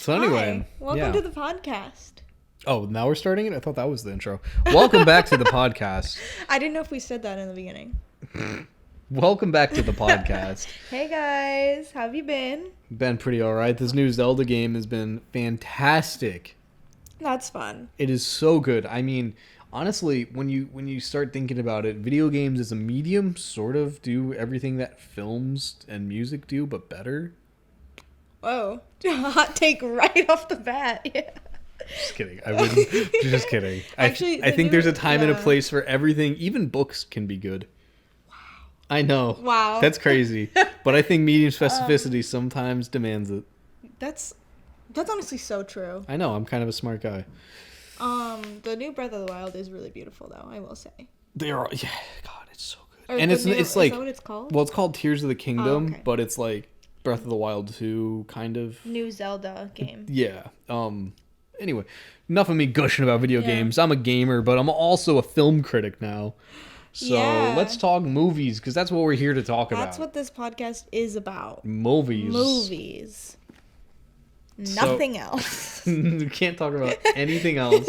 So anyway, welcome to the podcast. Oh, now we're starting it? I thought that was the intro. Welcome back to the podcast. I didn't know if we said that in the beginning. Welcome back to the podcast. Hey guys, how have you been? Been pretty alright. This new Zelda game has been fantastic. That's fun. It is so good. I mean, honestly, when you start thinking about it, video games as a medium sort of do everything that films and music do, but better. Whoa. Hot take right off the bat. Yeah. Just kidding. I wouldn't. Just kidding. Actually, I think there's a time and a place for everything. Even books can be good. Wow. I know. Wow. That's crazy. But I think medium specificity sometimes demands it. That's honestly so true. I know. I'm kind of a smart guy. The new Breath of the Wild is really beautiful, though. I will say. They are. Yeah. God, it's so good. Or and it's like. is that what it's called? Well, it's called Tears of the Kingdom, okay. but it's like Breath of the Wild 2 kind of. New Zelda game. Yeah. Anyway, enough of me gushing about video games. I'm a gamer, but I'm also a film critic now. So let's talk movies, because that's what we're here to talk about. That's what this podcast is about. Movies. Nothing else. We can't talk about anything else.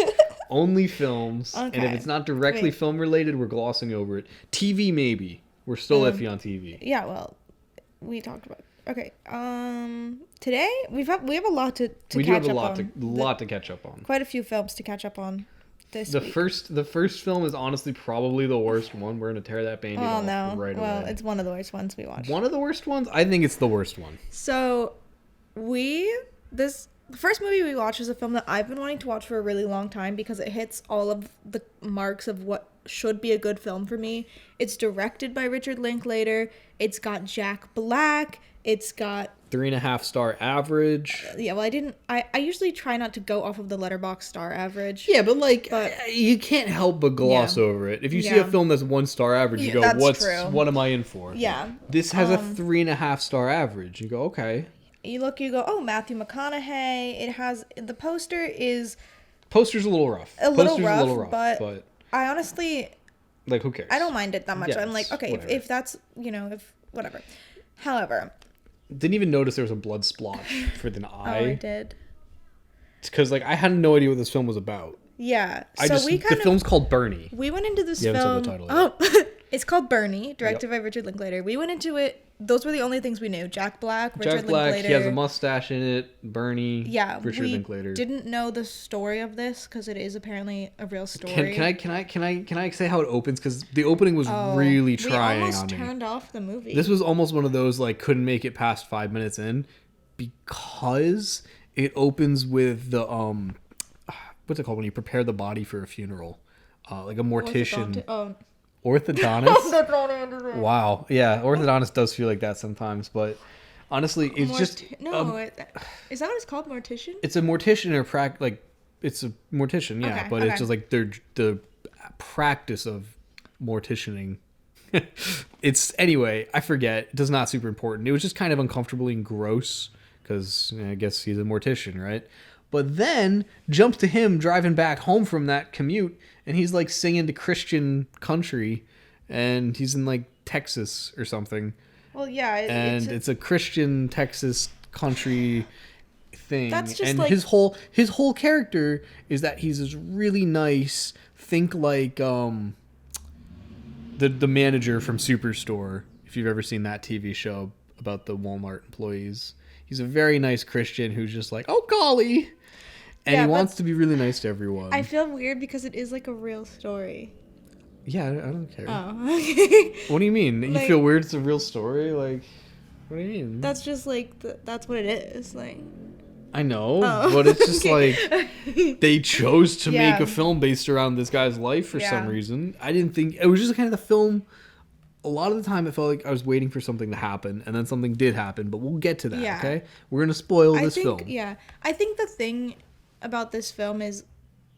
Only films. Okay. And if it's not directly film related, we're glossing over it. TV, maybe. We're still iffy on TV. Yeah, well, we talked about. Okay. Today we have a lot to catch up on. We do have a lot to catch up on. Quite a few films to catch up on this week. The first film is honestly probably the worst one. We're gonna tear that Band-Aid off right away. Well, it's one of the worst ones we watched. One of the worst ones? I think it's the worst one. So, the first movie we watched is a film that I've been wanting to watch for a really long time because it hits all of the marks of what should be a good film for me. It's directed by Richard Linklater. It's got Jack Black. It's got 3.5 star average. Yeah, well, I usually try not to go off of the Letterboxd star average. Yeah, but you can't help but gloss over it. If you see a film that's 1 star average, you go, what am I in for? Yeah. This has a 3.5 star average. You go, okay. You go, oh, Matthew McConaughey. It has, the poster is... Poster's a little rough. A little rough, but I honestly... Like, who cares? I don't mind it that much. Yeah, I'm like, okay, if that's, if whatever. However... Didn't even notice there was a blood splotch for the eye. Oh, I did. It's because, I had no idea what this film was about. Yeah. The film's called Bernie. We went into this film... You haven't said the title yet. Oh, it's called Bernie, directed by Richard Linklater. We went into it... Those were the only things we knew. Jack Black, Richard Linklater. He has a mustache in it. Bernie. Yeah, Richard Linklater. Didn't know the story of this because it is apparently a real story. Can I say how it opens? Because the opening was really trying on me. We almost turned off the movie. This was almost one of those couldn't make it past 5 minutes in, because it opens with the what's it called when you prepare the body for a funeral, like a mortician. Orthodontist? Wow. Yeah, orthodontist does feel like that sometimes, but honestly, it's just... is that what it's called? Mortician? It's a mortician or it's a mortician, yeah, but it's just the practice of morticianing. Anyway, I forget. It's not super important. It was just kind of uncomfortably and gross, because I guess he's a mortician, right? But then jumps to him driving back home from that commute, and he's singing to Christian country, and he's in Texas or something. Well, yeah, it's a Christian Texas country thing. That's just and his whole character is that he's this really nice. Think the manager from Superstore, if you've ever seen that TV show about the Walmart employees. He's a very nice Christian who's just oh golly. And he wants to be really nice to everyone. I feel weird because it is a real story. Yeah, I don't care. Oh, okay. What do you mean? You feel weird it's a real story? What do you mean? That's just that's what it is. I know, but it's just they chose to make a film based around this guy's life for some reason. I didn't think... It was just kind of the film... A lot of the time, it felt like I was waiting for something to happen, and then something did happen, but we'll get to that, okay? We're going to spoil this film. Yeah. I think the thing about this film is,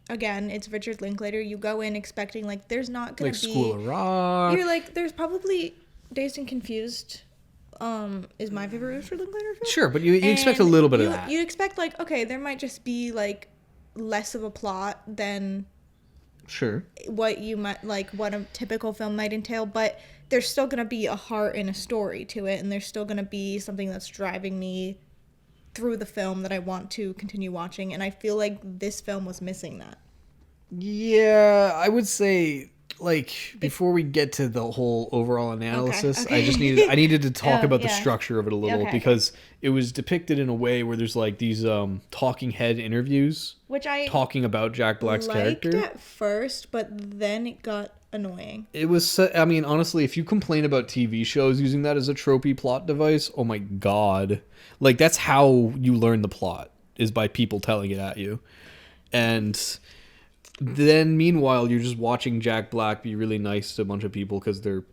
again, it's Richard Linklater. You go in expecting, there's not going to be... School of Rock. You're there's probably... Dazed and Confused is my favorite Richard Linklater film. Sure, but you expect a little bit of that. You expect, okay, there might just be, less of a plot than... Sure. What you might what a typical film might entail, but there's still gonna be a heart and a story to it, and there's still gonna be something that's driving me through the film that I want to continue watching, and I feel like this film was missing that. Yeah, I would say, like, before we get to the whole overall analysis, Okay. I needed to talk about the structure of it a little, because it was depicted in a way where there's like these talking head interviews, which I talking about Jack Black's character at first, but then it got annoying. It was, I mean, honestly, if you complain about TV shows using that as a tropey plot device, oh my god, like, that's how you learn the plot, is by people telling it at you. And then meanwhile, you're just watching Jack Black be really nice to a bunch of people because they're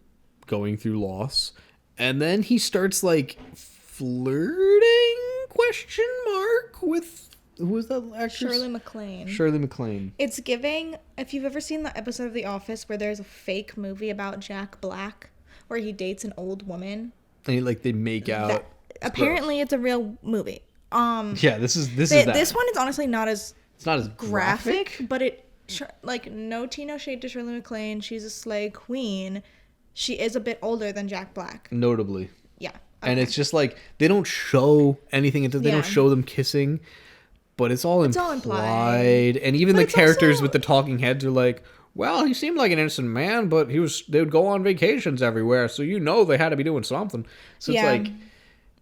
going through loss, and then he starts like flirting question mark with, who was that actress? Shirley MacLaine. It's giving, if you've ever seen the episode of The Office where there's a fake movie about Jack Black where he dates an old woman, and they make out. Apparently it's a real movie. Yeah, this is this one is honestly not as, it's not as graphic, but it, like, no tea, no shade to Shirley MacLaine. She's a slay queen. She is a bit older than Jack Black. Notably. Yeah. Okay. And it's just like, they don't show anything until they don't show them kissing, but it's all implied. And even the characters also, with the talking heads are like, well, he seemed like an innocent man, but they would go on vacations everywhere, so they had to be doing something. So it's like,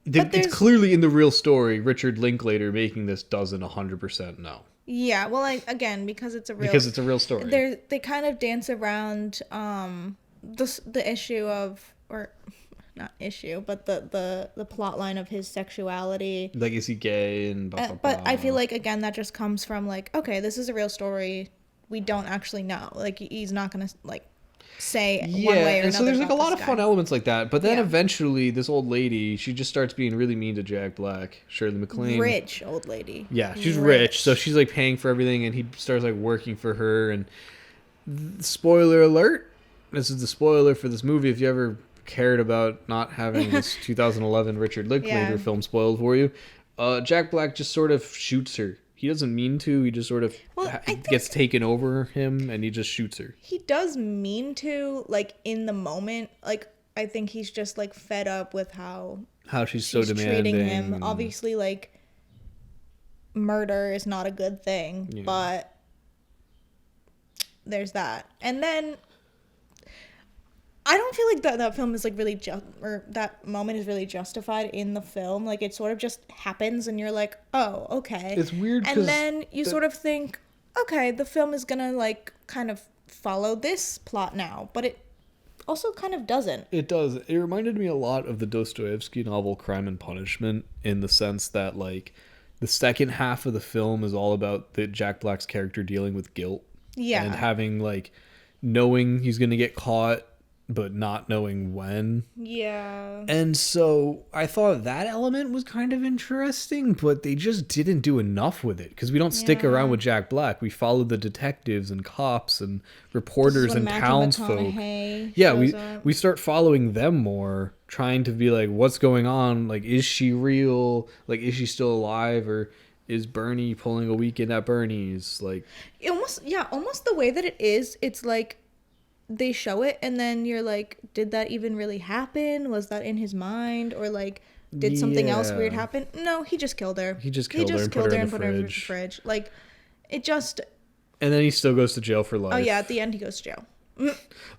it's clearly in the real story, Richard Linklater making this doesn't 100% know. Yeah, well, again, because it's a real story. They kind of dance around the issue of, or not issue, but the plot line of his sexuality. Like, is he gay and blah, blah, blah. But I feel like, again, that just comes from like, okay, this is a real story. We don't actually know. Like, he's not gonna like say one way or another. And so there's like a lot of fun elements like that. But then eventually this old lady, she just starts being really mean to Jack Black, Shirley MacLaine. Rich old lady. Yeah, she's rich. So she's like paying for everything, and he starts like working for her. And spoiler alert, this is the spoiler for this movie. If you ever cared about not having this 2011 Richard Linklater film spoiled for you, Jack Black just sort of shoots her. He doesn't mean to. He just sort of gets taken over him, and he just shoots her. He does mean to, like, in the moment. Like, I think he's just, like, fed up with how she's so demanding. Treating him. Obviously, like, murder is not a good thing, but there's that. And then I don't feel like that film is like really or that moment is really justified in the film. Like, it sort of just happens and you're like, oh, okay. It's weird. And then you sort of think, okay, the film is gonna like kind of follow this plot now, but it also kind of doesn't. It does. It reminded me a lot of the Dostoevsky novel Crime and Punishment, in the sense that like the second half of the film is all about the Jack Black's character dealing with guilt. Yeah. And having like knowing he's gonna get caught, but not knowing when. Yeah. And so I thought that element was kind of interesting, but they just didn't do enough with it, because we don't stick around with Jack Black. We follow the detectives and cops and reporters and townsfolk. Yeah, we start following them more, trying to be like, what's going on? Like, is she real? Like, is she still alive? Or is Bernie pulling a weekend at Bernie's? Like, almost the way that it is, it's like they show it and then you're like, did that even really happen? Was that in his mind? Or like, did something else weird happen? No, he just killed her. He just killed her and put her in the fridge. Like, it just... And then he still goes to jail for life. Oh yeah, at the end he goes to jail.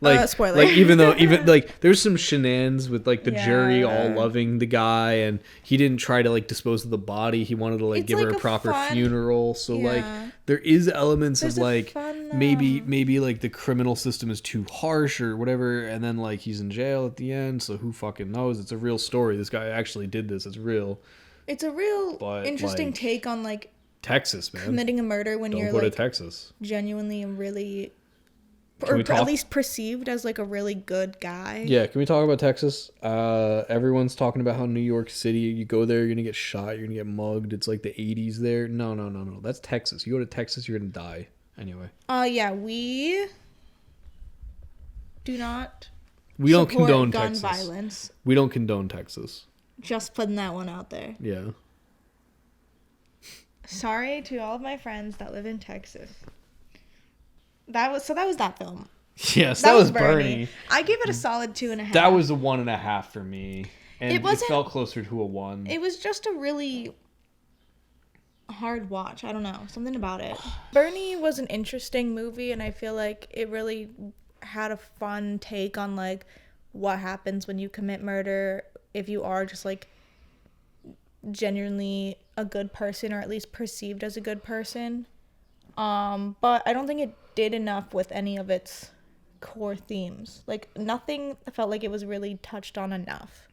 Like, spoiler. Like, even like there's some shenanigans with like the jury all loving the guy, and he didn't try to like dispose of the body. He wanted to like give her a proper funeral. So like there is elements of like maybe like the criminal system is too harsh or whatever, and then like he's in jail at the end. So who fucking knows? It's a real story. This guy actually did this. It's real. It's a real interesting take on like Texas, man. Committing a murder when you're like to Texas. Genuinely and really, or at least perceived as like a really good guy. Yeah, can we talk about Texas? Everyone's talking about how New York City, you go there, you're gonna get shot, you're gonna get mugged. It's like the 80s there. No. That's Texas. You go to Texas, you're gonna die. Anyway. Yeah, we don't condone gun Texas. Violence. We don't condone Texas. Just putting that one out there. Yeah. Sorry to all of my friends that live in Texas. That was that film. Yes, that was Bernie. I gave it a solid 2.5. That was a 1.5 for me. And it felt closer to a 1. It was just a really hard watch. I don't know. Something about it. Bernie was an interesting movie, and I feel like it really had a fun take on, like, what happens when you commit murder if you are just, like, genuinely a good person, or at least perceived as a good person. But I don't think it did enough with any of its core themes. Like, nothing felt like it was really touched on enough.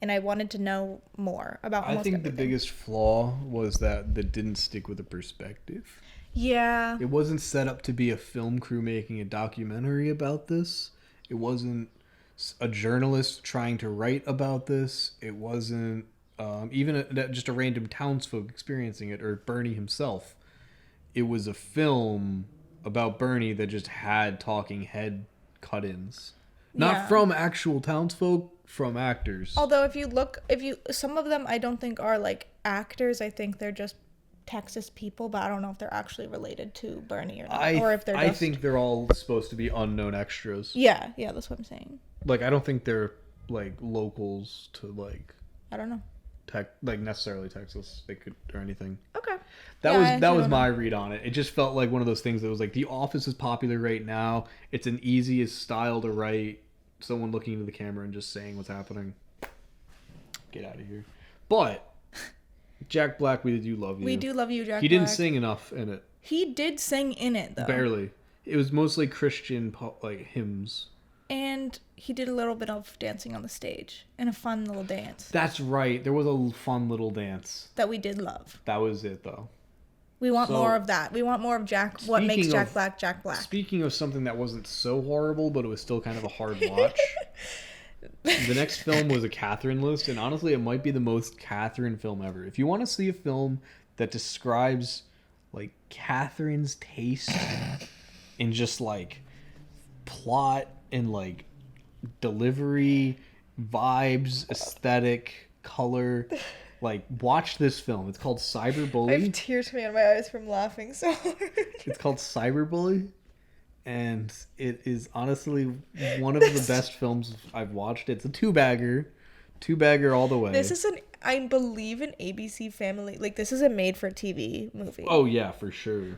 And I wanted to know more about almost everything. The biggest flaw was that didn't stick with the perspective. Yeah. It wasn't set up to be a film crew making a documentary about this. It wasn't a journalist trying to write about this. It wasn't even just a random townsfolk experiencing it, or Bernie himself. It was a film about Bernie that just had talking head cut-ins. Not from actual townsfolk, from actors. Although some of them I don't think are like actors. I think they're just Texas people, but I don't know if they're actually related to Bernie or not. Or if they're I think they're all supposed to be unknown extras. Yeah, that's what I'm saying. Like, I don't think they're like locals to, like, I don't know. Necessarily Texas, they could, or anything. Okay. That was my read on it. It just felt like one of those things that was like, The Office is popular right now. It's an easiest style to write. Someone looking into the camera and just saying what's happening. Get out of here. But Jack Black, we do love you. We do love you, Jack Black. He didn't sing enough in it. He did sing in it, though. Barely. It was mostly Christian hymns. And he did a little bit of dancing on the stage. And a fun little dance. That's right. There was a fun little dance. That we did love. That was it, though. We want more of that. We want more of what makes Jack Black Jack Black. Speaking of something that wasn't so horrible, but it was still kind of a hard watch. The next film was a Katherine list, and honestly, it might be the most Katherine film ever. If you want to see a film that describes, like, Katherine's taste in just, like, plot and, like, delivery, vibes, aesthetic, color, like, watch this film. It's called Cyberbully. I have tears coming out of my eyes from laughing so hard. It's called Cyberbully, and it is honestly one of the best films I've watched. It's a two-bagger all the way. This is I believe, an ABC Family. Like, this is a made-for-TV movie. Oh yeah, for sure.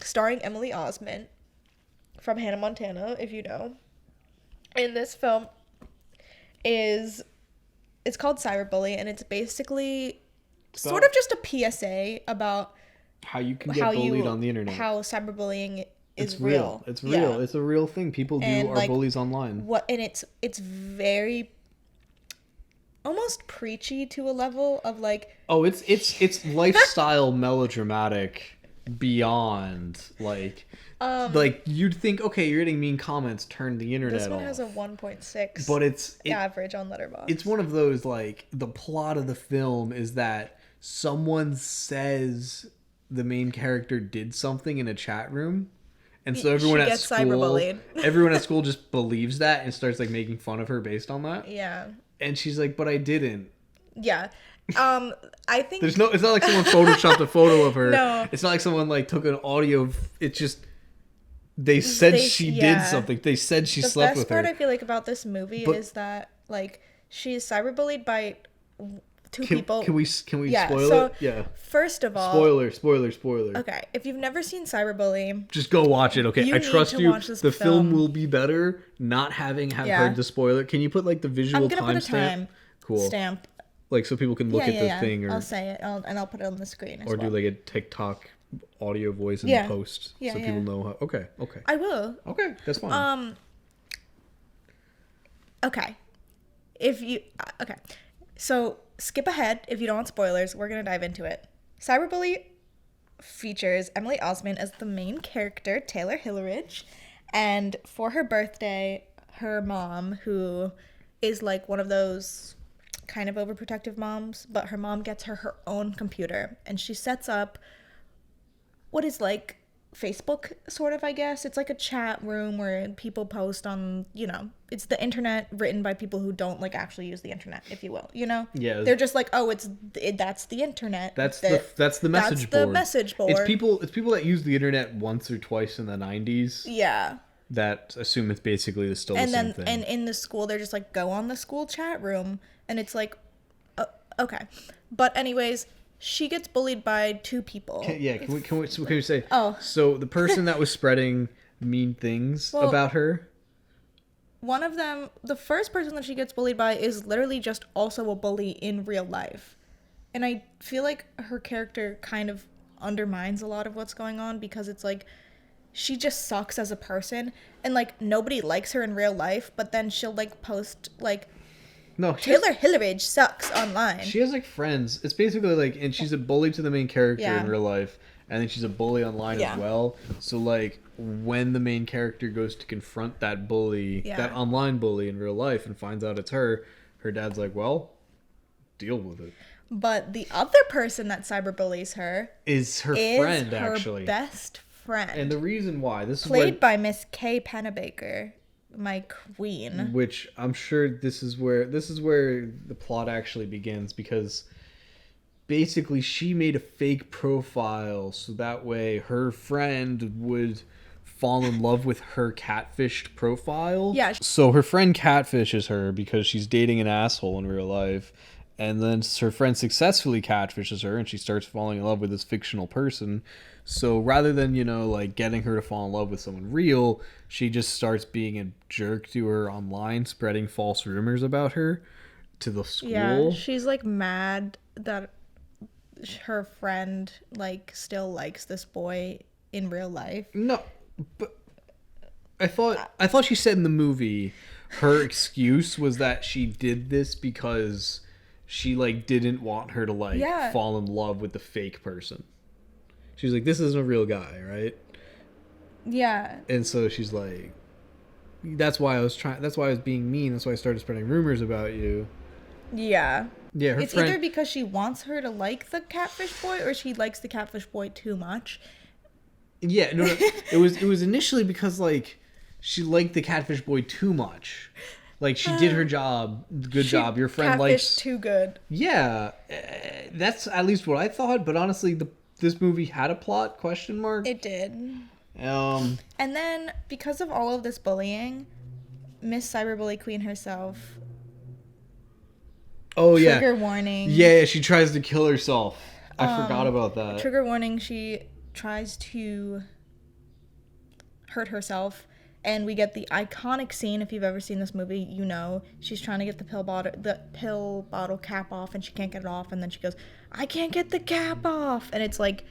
Starring Emily Osment from Hannah Montana, if you know. And this film it's called Cyberbully, and it's basically sort of just a PSA about how you can get bullied on the internet. How cyberbullying is real. It's real. Yeah. It's a real thing. People are like, bullies online. And it's very almost preachy to a level of, like, it's lifestyle melodramatic beyond, like you'd think, okay, you're getting mean comments, turn the internet off. This one has a 1.6 but it's average on Letterboxd. It's one of those, like, the plot of the film is that someone says the main character did something in a chat room, and so everyone at school just believes that and starts, like, making fun of her based on that. Yeah. And she's like, but I didn't. Yeah. I think it's not like someone photoshopped a photo of her. No. It's not like someone, like, took an audio. It's just they said she did something. They said she slept with her. The best part I feel like about this movie is that, like, she is cyberbullied by two people. Can we spoil it? Yeah. First of all, spoiler. Okay, if you've never seen Cyberbully, just go watch it. Okay, I trust you. The film will be better not having heard the spoiler. Can you put, like, the visual timestamp? Cool. Stamp. Like, so people can look at the thing, or I'll say it, and I'll put it on the screen. Or do, like, a TikTok audio voice and post, so people know how. Okay. I will. Okay, that's fine. Okay. So skip ahead if you don't want spoilers. We're gonna dive into it. Cyberbully features Emily Osment as the main character, Taylor Hillerich, and for her birthday, her mom, who is, like, one of those kind of overprotective moms, but her mom gets her own computer, and she sets up what is, like, Facebook, sort of, I guess. It's like a chat room where people post on, it's the internet written by people who don't, like, actually use the internet, if you will, Yeah. They're just like, oh, that's the internet. That's the message board. That's the message board. It's people that use the internet once or twice in the 90s. Yeah. That assume it's basically still the same thing. And in the school, they're just like, go on the school chat room, and it's like, okay. But anyways, she gets bullied by two people. Can we say? Oh. So the person that was spreading mean things about her. One of them, the first person that she gets bullied by is literally just also a bully in real life. And I feel like her character kind of undermines a lot of what's going on because it's like she just sucks as a person and like nobody likes her in real life, but then she'll like post like Taylor Hillerage sucks online. She has like friends. It's basically like, and she's a bully to the main character in real life, and then she's a bully online as well. So like when the main character goes to confront that bully, that online bully in real life, and finds out it's her dad's like, well, deal with it. But the other person that cyberbullies her is her friend, her actually. Best friend. And the reason why played by Miss Kay Pennebaker, my queen. Which I'm sure this is where the plot actually begins, because basically she made a fake profile so that way her friend would fall in love with her catfished profile. Yeah. So her friend catfishes her because she's dating an asshole in real life. And then her friend successfully catfishes her and she starts falling in love with this fictional person. So rather than, like getting her to fall in love with someone real, she just starts being a jerk to her online, spreading false rumors about her to the school. Yeah, she's like mad that her friend like still likes this boy in real life. No, but I thought she said in the movie her excuse was that she did this because she like didn't want her to like fall in love with the fake person. She's like, this isn't a real guy, right? Yeah. And so she's like, that's why I was being mean. That's why I started spreading rumors about you. Yeah. Yeah. It's either because she wants her to like the catfish boy or she likes the catfish boy too much. Yeah. No. It was initially because like she liked the catfish boy too much. Like, she did her job. Good job. Your friend likes... too good. Yeah. That's at least what I thought. But honestly, this movie had a plot, ? It did. And then, because of all of this bullying, Miss Cyberbully Queen herself... Oh, yeah. Trigger warning. Yeah, she tries to kill herself. I forgot about that. Trigger warning, she tries to hurt herself. And we get the iconic scene. If you've ever seen this movie, she's trying to get the pill bottle cap off, and she can't get it off. And then she goes, "I can't get the cap off." And it's like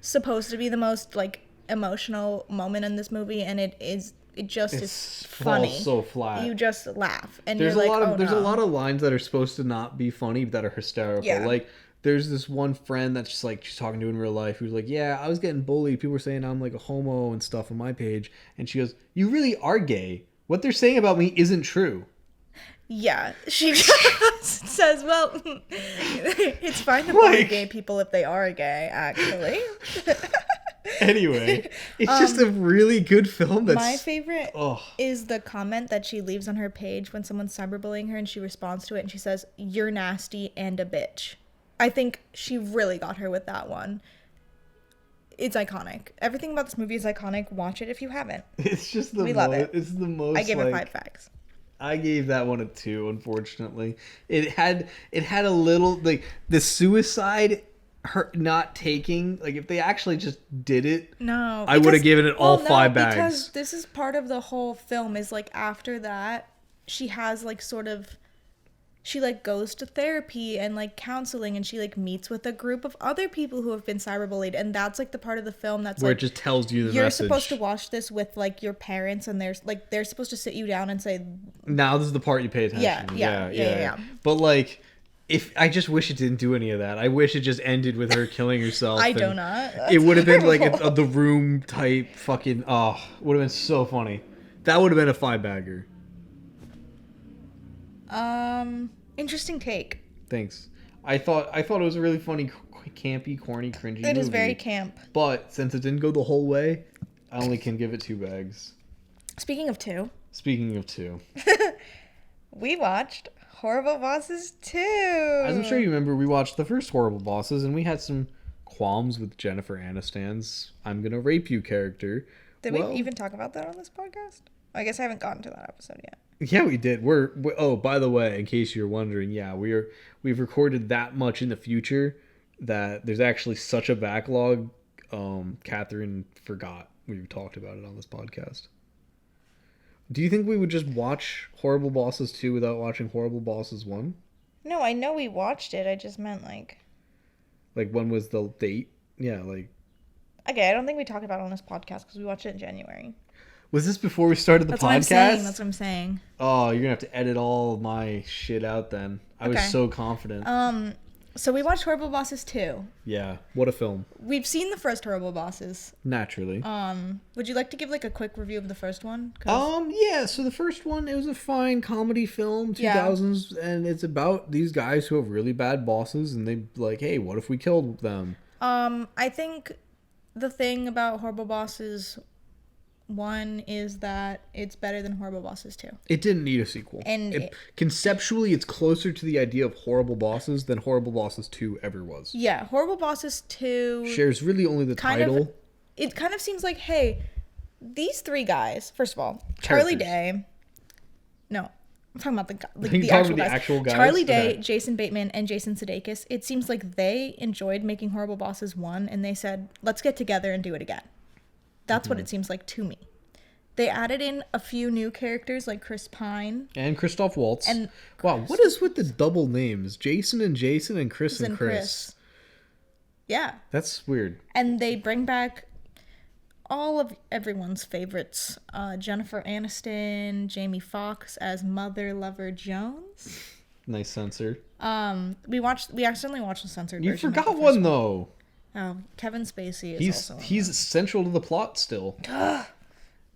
supposed to be the most like emotional moment in this movie, and it is. It just is funny. So flat. You just laugh, and there's you're a like, lot of there's a lot of lines that are supposed to not be funny but that are hysterical. Yeah. Like, there's this one friend that's just like she's talking to in real life who's like, yeah, I was getting bullied. People were saying I'm like a homo and stuff on my page. And she goes, you really are gay. What they're saying about me isn't true. Yeah. She says, well, it's fine to bully gay people if they are gay, actually. Anyway, it's just a really good film. My favorite is the comment that she leaves on her page when someone's cyberbullying her and she responds to it and she says, "You're nasty and a bitch." I think she really got her with that one. It's iconic. Everything about this movie is iconic. Watch it if you haven't. It's just we love it. It's the most. I gave it 5 facts. I gave that one a 2. Unfortunately, it had a little like the suicide. Her not taking, like, if they actually just did it, I would have given it all 5 bags. Because this is part of the whole film is like after that she has like sort of. She, like, goes to therapy and, like, counseling, and she, like, meets with a group of other people who have been cyberbullied, and that's, like, the part of the film that's, where like... it just tells you the you're message. You're supposed to watch this with, like, your parents, and they're supposed to sit you down and say... Now this is the part you pay attention. Yeah. But, like, I just wish it didn't do any of that. I wish it just ended with her killing herself. I do not. It would have been, like, the Room type fucking... Oh, would have been so funny. That would have been a 5-bagger. Interesting take. Thanks. I thought it was a really funny, campy, corny, cringy movie. It is very camp. But since it didn't go the whole way, I only can give it 2 bags. Speaking of 2. We watched Horrible Bosses 2. As I'm sure you remember, we watched the first Horrible Bosses, and we had some qualms with Jennifer Aniston's "I'm gonna rape you" character. Did we even talk about that on this podcast? I guess I haven't gotten to that episode yet. Yeah, we did. Oh, by the way, in case you're wondering, yeah, we've recorded that much in the future. that there's actually such a backlog. Katherine forgot we talked about it on this podcast. Do you think we would just watch Horrible Bosses 2 without watching Horrible Bosses 1? No, I know we watched it. I just meant Like, when was the date? Yeah, like... Okay, I don't think we talked about it on this podcast because we watched it in January. Was this before we started the podcast? That's what I'm saying. Oh, you're going to have to edit all my shit out then. I was so confident. So we watched Horrible Bosses 2. Yeah, what a film. We've seen the first Horrible Bosses. Naturally. Would you like to give like a quick review of the first one? Yeah, so the first one, it was a fine comedy film, 2000s, and it's about these guys who have really bad bosses, and they like, hey, what if we killed them? I think the thing about Horrible Bosses 1 is that it's better than Horrible Bosses 2. It didn't need a sequel. And conceptually, it's closer to the idea of Horrible Bosses than Horrible Bosses 2 ever was. Yeah, Horrible Bosses 2... shares really only the title. It kind of seems like, hey, these three guys, first of all, Charlie Day... No, I'm talking about the actual guys. Charlie Day, Jason Bateman, and Jason Sudeikis. It seems like they enjoyed making Horrible Bosses 1, and they said, let's get together and do it again. That's what it seems like to me. They added in a few new characters like Chris Pine. And Christoph Waltz. And wow, what is with the double names? Jason and Jason and Chris and Chris. Yeah. That's weird. And they bring back all of everyone's favorites. Jennifer Aniston, Jamie Foxx as Mother Lover Jones. Nice censor. We accidentally watched the censored version. You forgot one though. Oh, Kevin Spacey is he's central to the plot still. God,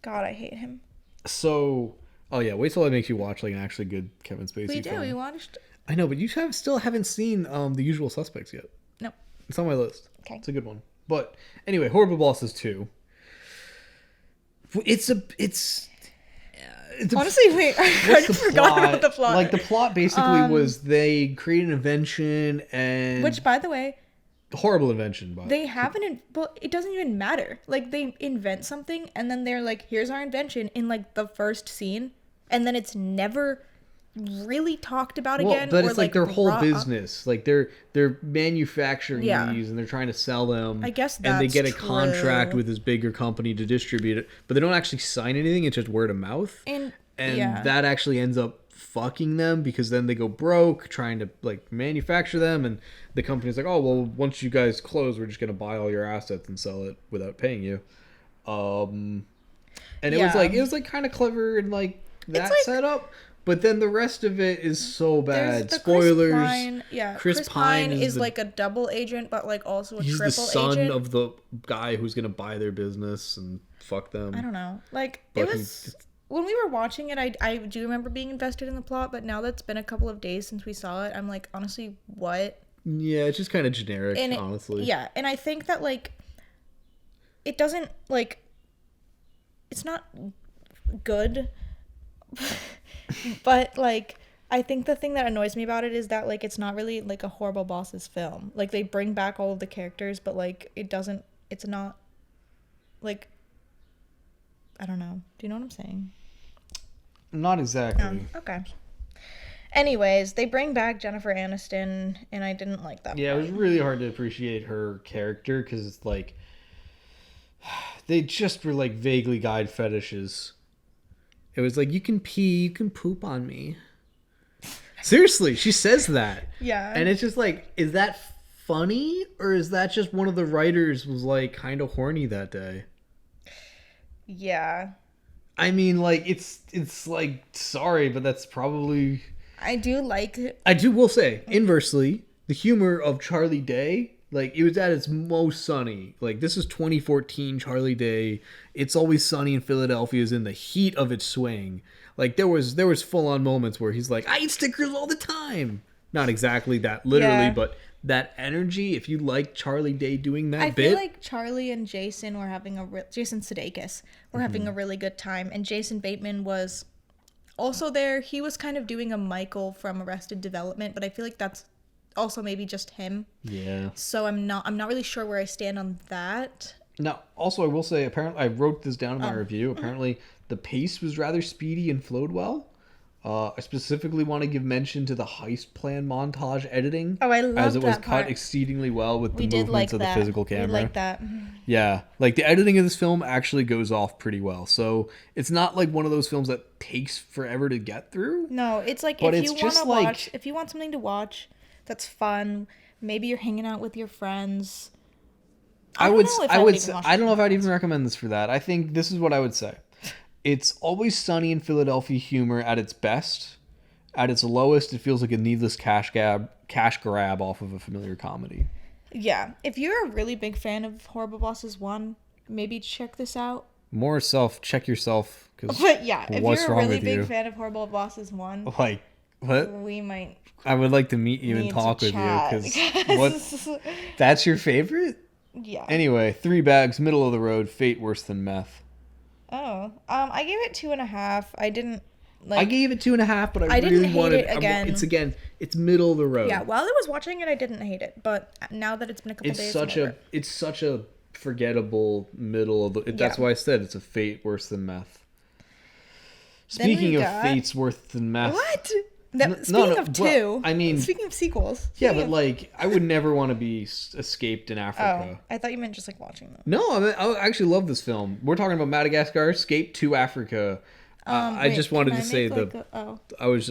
I hate him. So, wait till I make you watch like an actually good Kevin Spacey film. We watched. I know, but you still haven't seen The Usual Suspects yet. No. It's on my list. Okay. It's a good one. But anyway, Horrible Bosses 2. Honestly, wait, I kind of forgot about the plot. Like, the plot basically was they create an invention and... Which, by the way... Horrible invention, but... They haven't... But it doesn't even matter. Like, they invent something, and then they're like, here's our invention in, like, the first scene. And then it's never really talked about again. But it's like their whole business. Like, they're manufacturing these, and they're trying to sell them. I guess that's and they get a contract with this bigger company to distribute it. But they don't actually sign anything. It's just word of mouth. And that actually ends up fucking them because then they go broke trying to like manufacture them, and the company's like, oh well, once you guys close, we're just gonna buy all your assets and sell it without paying you. And it was like kind of clever and like that setup, but then the rest of it is so bad. Spoilers. Chris Pine is like a double agent, but like also a triple agent. He's the son of the guy who's gonna buy their business and fuck them. I don't know. Like, it was... When we were watching it, I do remember being invested in the plot, but now that's been a couple of days since we saw it, I'm like, honestly, what? Yeah, it's just kind of generic, honestly. Yeah, and I think that, like, it doesn't, like, it's not good, but, like, I think the thing that annoys me about it is that, like, it's not really, like, a Horrible Bosses film. Like, they bring back all of the characters, but, like, it's not, like, I don't know. Do you know what I'm saying? Not exactly. Okay. Anyways, they bring back Jennifer Aniston, and I didn't like that. Yeah, it was really hard to appreciate her character because it's like they just were like vaguely guide fetishes. It was like, you can pee, you can poop on me. Seriously, she says that. Yeah. And it's just like, is that funny, or is that just one of the writers was like kind of horny that day? Yeah. I mean, like, it's like, sorry, but that's probably... I will say, inversely, the humor of Charlie Day, like, it was at its most sunny. Like, this is 2014 Charlie Day. It's Always Sunny in Philadelphia is in the heat of its swing. Like, there was full-on moments where he's like, I eat stickers all the time. Not exactly that literally, but that energy, if you like Charlie Day doing that bit. I feel like Charlie and Jason were having Jason Sudeikis were having a really good time, and Jason Bateman was also there. He was kind of doing a Michael from Arrested Development, but I feel like that's also maybe just him. Yeah. So I'm not really sure where I stand on that. Now, also I will say, apparently I wrote this down in my review. Apparently the pace was rather speedy and flowed well. I specifically want to give mention to the heist plan montage editing. Oh, I love that as it was part. cut exceedingly well with the movements of the physical camera. We like that. Yeah, like the editing of this film actually goes off pretty well. So it's not like one of those films that takes forever to get through. No, it's like if you want to watch, if you want something to watch that's fun, maybe you're hanging out with your friends. I don't know if I'd even recommend this for that. I think this is what I would say. It's Always Sunny in Philadelphia humor at its best. At its lowest, it feels like a needless cash grab off of a familiar comedy. Yeah. If you're a really big fan of Horrible Bosses 1, maybe check this out. Check yourself. But yeah, if you're a really big fan of Horrible Bosses 1, like, what? We might. I would like to meet you and talk with you because that's your favorite? Yeah. Anyway, 3 bags, middle of the road, fate worse than meth. Oh, I gave it 2.5. I didn't like. I gave it 2.5, but I really wanted it again. It's middle of the road. Yeah, while I was watching it, I didn't hate it, but now that it's been a couple days, it's such a forgettable middle of the. That's why I said it's a fate worse than meth. Speaking of fates worse than meth. What? Speaking of sequels. I would never want to be escaped in Africa. Oh, I thought you meant just like watching them. No, I actually love this film. We're talking about Madagascar, Escape to Africa. I just wanted to say I was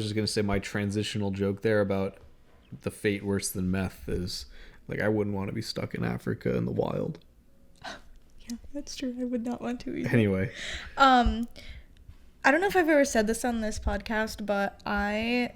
just gonna say my transitional joke there about the fate worse than meth is like I wouldn't want to be stuck in Africa in the wild. Yeah, that's true. I would not want to either. Anyway. I don't know if I've ever said this on this podcast, but I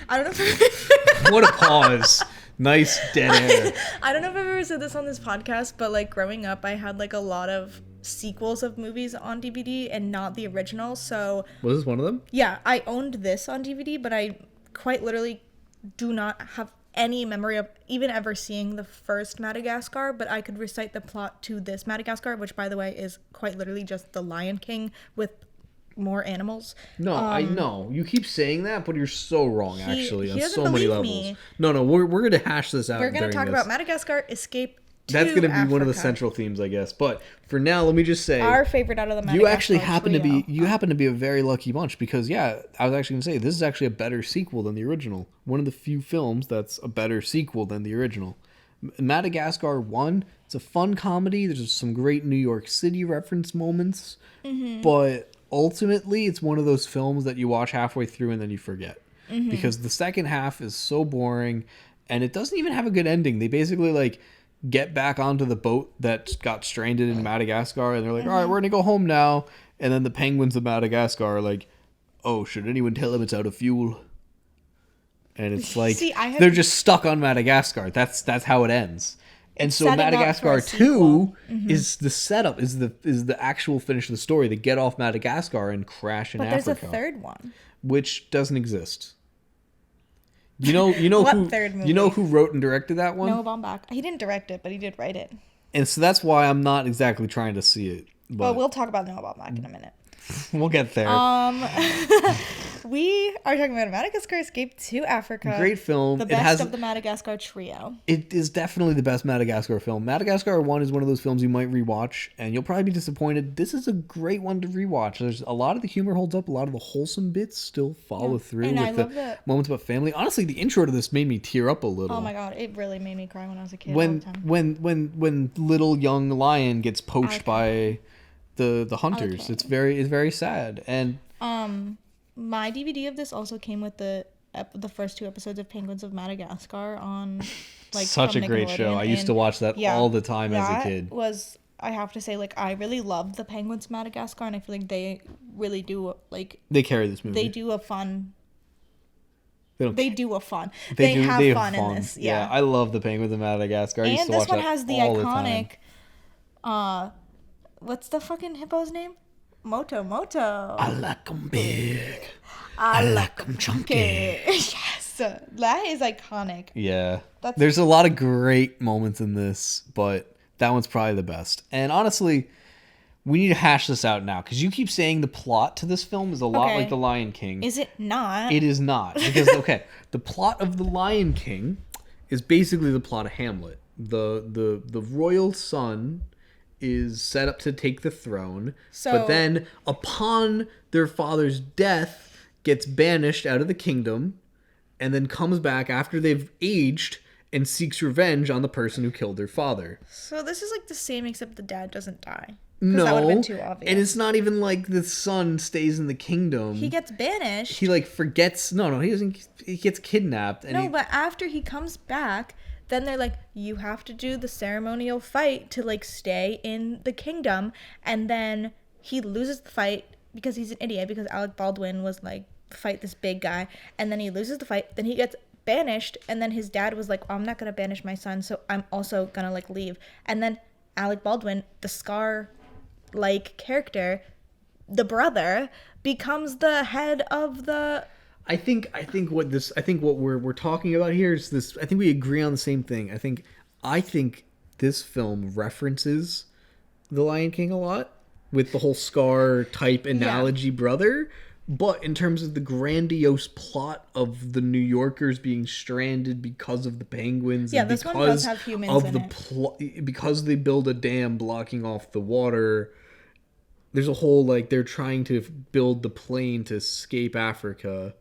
don't know if What a pause. Nice dead air. I don't know if I've ever said this on this podcast, but like growing up, I had like a lot of sequels of movies on DVD and not the original. So was this one of them? Yeah, I owned this on DVD, but I quite literally do not have any memory of even ever seeing the first Madagascar, but I could recite the plot to this Madagascar, which by the way is quite literally just the Lion King with more animals. No, I know. You keep saying that, but you're so wrong actually on so many levels. Me. No, we're going to hash this out. We're going to talk about Madagascar, Escape to That's going to be Africa. one of the central themes, I guess. But for now, let me just say our favorite out of the Madagascar you actually happen to be a very lucky bunch because I was actually going to say this is actually a better sequel than the original. One of the few films that's a better sequel than the original. Madagascar 1, it's a fun comedy. There's some great New York City reference moments, but ultimately it's one of those films that you watch halfway through and then you forget because the second half is so boring and it doesn't even have a good ending. They basically like get back onto the boat that got stranded in Madagascar and they're like, all right, we're gonna go home now. And then the penguins of Madagascar are like, oh, should anyone tell them it's out of fuel? And it's like they're just stuck on Madagascar. That's how it ends. And so Madagascar 2 is the setup, is the actual finish of the story. They get off Madagascar and crash in Africa. But there's a third one, which doesn't exist. You know who wrote and directed that one? Noah Baumbach. He didn't direct it, but he did write it. And so that's why I'm not exactly trying to see it. But well, we'll talk about Noah Baumbach in a minute. We'll get there. We are talking about Madagascar Escape to Africa. Great film. The best of the Madagascar trio. It is definitely the best Madagascar film. Madagascar 1 is one of those films you might rewatch, and you'll probably be disappointed. This is a great one to rewatch. There's a lot of the humor holds up. A lot of the wholesome bits still follow through and with the moments about family. Honestly, the intro to this made me tear up a little. Oh my god, it really made me cry when I was a kid. When little young lion gets poached by the hunters, it's very sad. And my DVD of this also came with the first 2 episodes of Penguins of Madagascar on like such a great show. I used to watch that all the time as a kid. I have to say, like, I really loved the Penguins of Madagascar, and I feel like they really do they carry this movie. They do a fun. They have fun in this. Yeah, I love the Penguins of Madagascar. And this one has the iconic. What's the fucking hippo's name? Moto. I like 'em big. I like 'em chunky. Yes, that is iconic. Yeah, there's a lot of great moments in this, but that one's probably the best. And honestly, we need to hash this out now because you keep saying the plot to this film is a lot like The Lion King. Is it not? It is not because the plot of The Lion King is basically the plot of Hamlet. The royal son is set up to take the throne, but then upon their father's death gets banished out of the kingdom and then comes back after they've aged and seeks revenge on the person who killed their father. So this is like the same except the dad doesn't die. No, that would have been too obvious. And it's not even like the son stays in the kingdom. He gets banished. He like forgets. No, he doesn't. He gets kidnapped. And but after he comes back, then they're like, you have to do the ceremonial fight to like stay in the kingdom, and then he loses the fight because he's an idiot. Because Alec Baldwin was like, fight this big guy, and then he loses the fight. Then he gets banished, and then his dad was like, I'm not gonna banish my son, so I'm also gonna like leave. And then Alec Baldwin, the Scar like character, the brother, becomes the head of the... I think what we're talking about here is this. I think we agree on the same thing. I think this film references The Lion King a lot with the whole Scar type analogy brother, but in terms of the grandiose plot of the New Yorkers being stranded because of the penguins, and this one does have humans in it. Because they build a dam blocking off the water. There's a whole, like, they're trying to build the plane to escape Africa.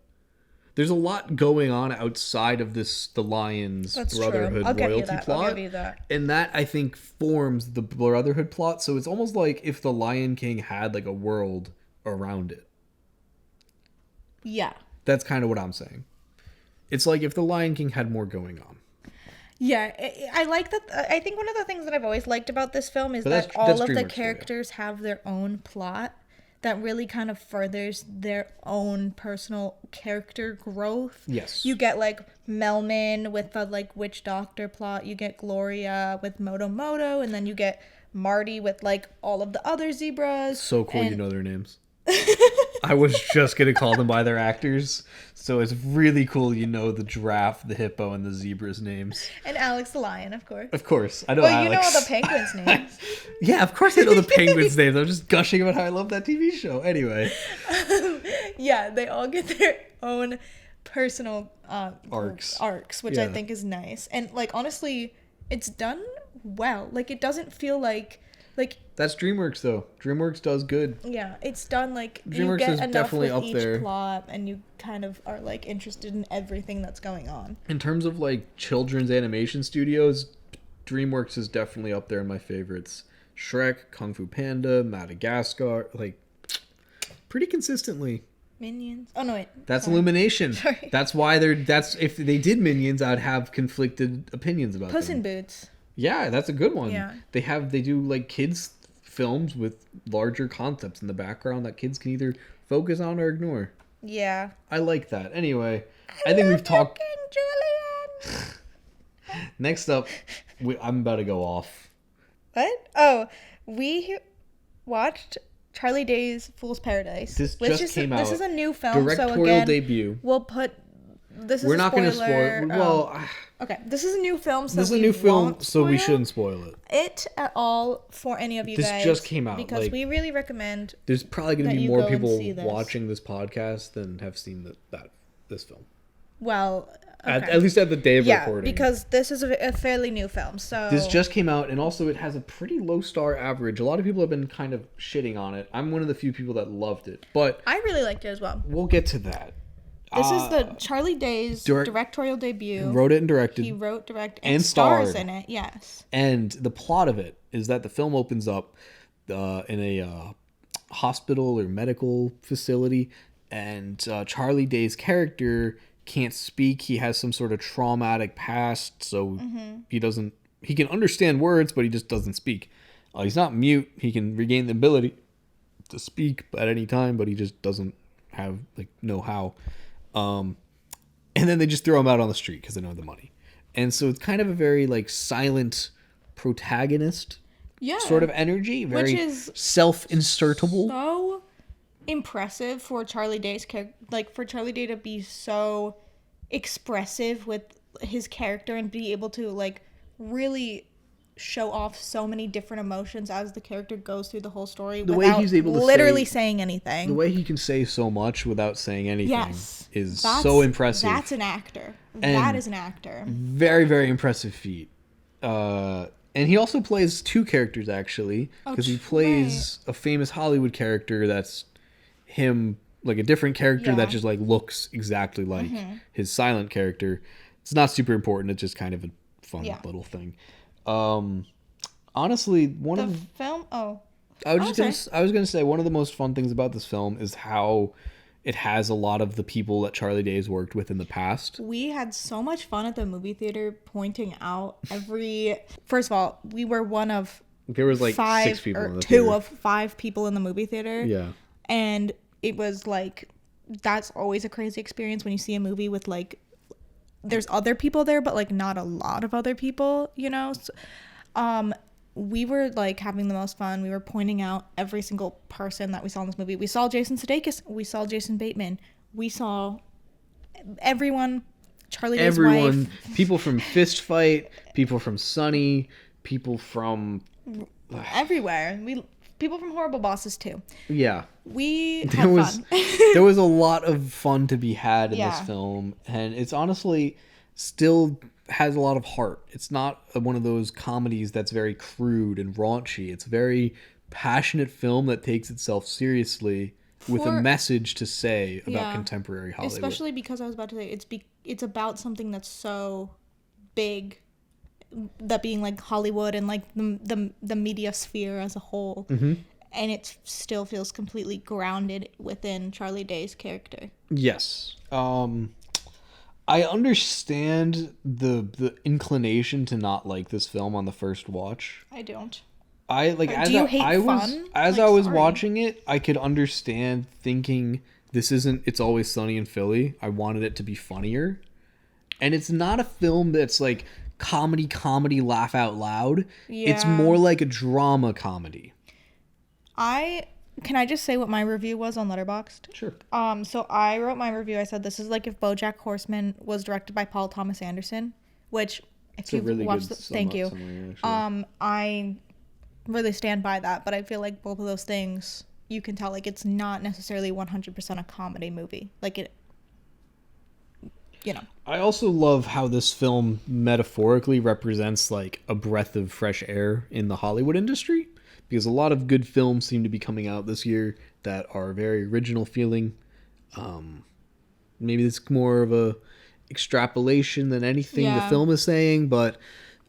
There's a lot going on outside of the Lions Brotherhood royalty plot. I'll give you that. And that, I think, forms the Brotherhood plot. So it's almost like if the Lion King had, like, a world around it. Yeah. That's kind of what I'm saying. It's like if the Lion King had more going on. Yeah, I like that. I think one of the things that I've always liked about this film is that all of the characters have their own plot that really kind of furthers their own personal character growth. Yes. You get like Melman with the like witch doctor plot. You get Gloria with Moto Moto, and then you get Marty with like all of the other zebras. So cool, you know their names. I was just gonna call them by their actors, so it's really cool you know the giraffe, the hippo, and the zebra's names. And Alex the lion, of course. Of course, I know. Well, Alex. You know all the penguins' names. Yeah, of course I know the penguins' names. I'm just gushing about how I love that TV show. Anyway. Yeah, they all get their own personal arcs, which I think is nice. And like honestly, it's done well. Like it doesn't feel like that's DreamWorks though. DreamWorks does good. Yeah, it's done like DreamWorks you get is enough definitely with up each there. Plot, and you kind of are like interested in everything that's going on. In terms of like children's animation studios, DreamWorks is definitely up there in my favorites. Shrek, Kung Fu Panda, Madagascar, like pretty consistently. Minions. Oh no, wait. That's Illumination. Sorry. That's why that's if they did Minions, I'd have conflicted opinions about Puss them. in Boots. Yeah, that's a good one. Yeah. They do like kids films with larger concepts in the background that kids can either focus on or ignore. Yeah. I like that. Anyway, I think we've talked. Julian. Next up, I'm about to go off. What? Oh, we watched Charlie Day's Fool's Paradise. This just came out. This is a new film, Directorial so again, debut. We'll put. This is We're a not going to spoiler. spoil. Well, okay. This is a new film, so this is a new film, so we shouldn't spoil it at all for any of you guys. This just came out because we really recommend. There's probably going to be more people watching this podcast than have seen this film. Well, okay. At least at the day of recording. Yeah, because this is a fairly new film. So this just came out, and also it has a pretty low star average. A lot of people have been kind of shitting on it. I'm one of the few people that loved it, but I really liked it as well. We'll get to that. This is the Charlie Day's directorial debut. He wrote it and directed. He wrote, directed, and stars in it, yes. And the plot of it is that the film opens up in a hospital or medical facility, and Charlie Day's character can't speak. He has some sort of traumatic past, so he can understand words, but he just doesn't speak. He's not mute. He can regain the ability to speak at any time, but he just doesn't have know how. And then they just throw him out on the street because they don't have the money. And so it's kind of a very silent protagonist sort of energy, very self-insertable. So impressive for Charlie Day's character, for Charlie Day to be so expressive with his character and be able to really show off so many different emotions as the character goes through the whole story without he's able to literally saying anything. The way he can say so much without saying anything is so impressive. That's an actor. That is an actor. Very, very impressive feat. And he also plays two characters, actually, because he plays a famous Hollywood character that's him, like a different character that just like looks exactly like his silent character. It's not super important. It's just kind of a fun little thing. Honestly, I was gonna say one of the most fun things about this film is how it has a lot of the people that Charlie Day's worked with in the past. We had so much fun at the movie theater pointing out First of all, we were one of... There was like 6 people in the theater. 2 theater. of 5 people in the movie theater. Yeah. And it was like... That's always a crazy experience when you see a movie with like... There's other people there, but like not a lot of other people, you know? So, we were like having the most fun. We were pointing out every single person that we saw in this movie. We saw Jason Sudeikis. We saw Jason Bateman. We saw everyone. Charlie Day's wife. People from Fist Fight. People from Sunny. People from everywhere. People from Horrible Bosses too. Yeah. We had fun. There was a lot of fun to be had in this film, and it's honestly still has a lot of heart. It's not one of those comedies that's very crude and raunchy. It's a very passionate film that takes itself seriously with a message to say about contemporary Hollywood. Especially because I was about to say it's about something that's so big, that being like Hollywood and like the media sphere as a whole. Mm-hmm. And it still feels completely grounded within Charlie Day's character. Yes. I understand the inclination to not like this film on the first watch. I don't. I was watching it, I could understand thinking It's Always Sunny in Philly. I wanted it to be funnier. And it's not a film that's like comedy, laugh out loud. Yeah. It's more like a drama comedy. Can I just say what my review was on Letterboxd? Sure. So I wrote my review. I said, this is like if BoJack Horseman was directed by Paul Thomas Anderson, which if you've really watched thank you. Summary, I really stand by that, but I feel like both of those things, you can tell like it's not necessarily 100% a comedy movie. Like it, you know. I also love how this film metaphorically represents like a breath of fresh air in the Hollywood industry. Because a lot of good films seem to be coming out this year that are very original feeling. Maybe it's more of a extrapolation than anything the film is saying, but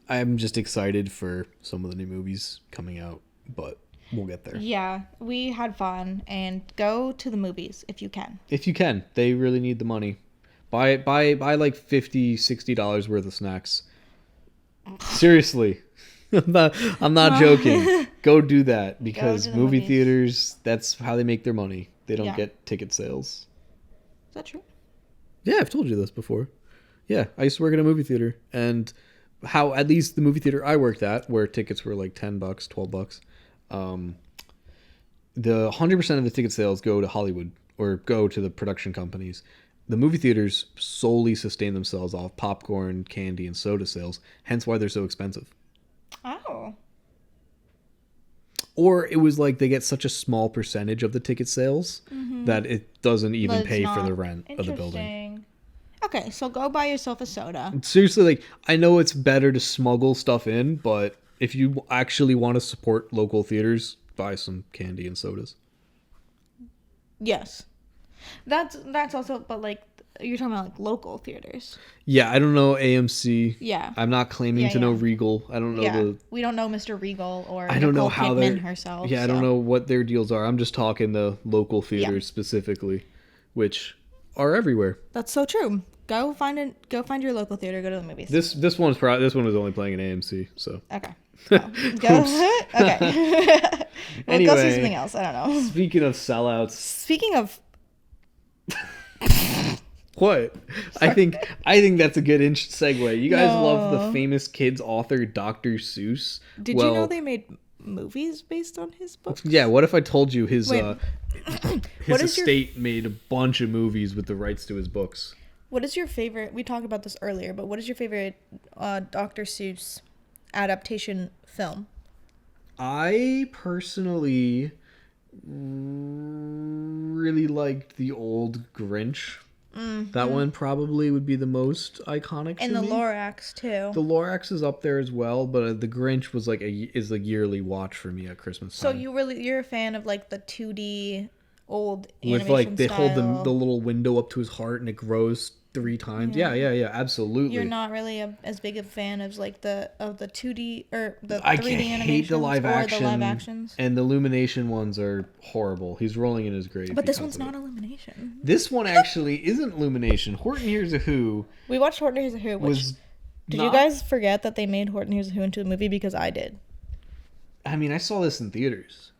I'm just excited for some of the new movies coming out, but we'll get there. Yeah, we had fun, and go to the movies if you can. If you can. They really need the money. Buy like $50, $60 worth of snacks. Seriously. I'm not joking. Go do that, because movie theaters, that's how they make their money. They don't get ticket sales. Is that true? Yeah, I've told you this before. Yeah, I used to work in a movie theater, and how at least the movie theater I worked at, where tickets were like $10, $12, the 100% of the ticket sales go to Hollywood or go to the production companies. The movie theaters solely sustain themselves off popcorn, candy, and soda sales, hence why they're so expensive. Oh. Or it was like they get such a small percentage of the ticket sales that it doesn't even pay for the rent of the building. Okay, so go buy yourself a soda. Seriously, like, I know it's better to smuggle stuff in, but if you actually want to support local theaters, buy some candy and sodas. Yes. That's also, but like, you're talking about like local theaters. Yeah, I don't know AMC. Yeah. I'm not claiming to know Regal. I don't know we don't know Mr. Regal or I don't know how Kidman herself. Yeah, I don't know what their deals are. I'm just talking the local theaters specifically, which are everywhere. That's so true. Go find your local theater. Go to the movies. This one was only playing in AMC, so. Okay. Well, go. Okay. We'll go see something else. I don't know. Speaking of sellouts. Speaking of. What? Sorry. I think that's a good segue. You guys love the famous kids author Dr. Seuss. Did you know they made movies based on his books? Yeah. What if I told you his estate made a bunch of movies with the rights to his books? What is your favorite? We talked about this earlier, but what is your favorite Dr. Seuss adaptation film? I personally really liked the old Grinch. That one probably would be the most iconic. And the Lorax too. The Lorax is up there as well, but the Grinch was is a yearly watch for me at Christmas time. So you're a fan of like the 2D old with like they hold the little window up to his heart and it grows 3 times. Yeah, absolutely. You're not really as big a fan of like the 2D or the 3D animations. I hate the live actions. And the Illumination ones are horrible. He's rolling in his grave. But this one's not Illumination. This one actually isn't Illumination. Horton Hears a Who. We watched Horton Hears a Who. Did you guys forget that they made Horton Hears a Who into a movie? Because I did. I mean, I saw this in theaters.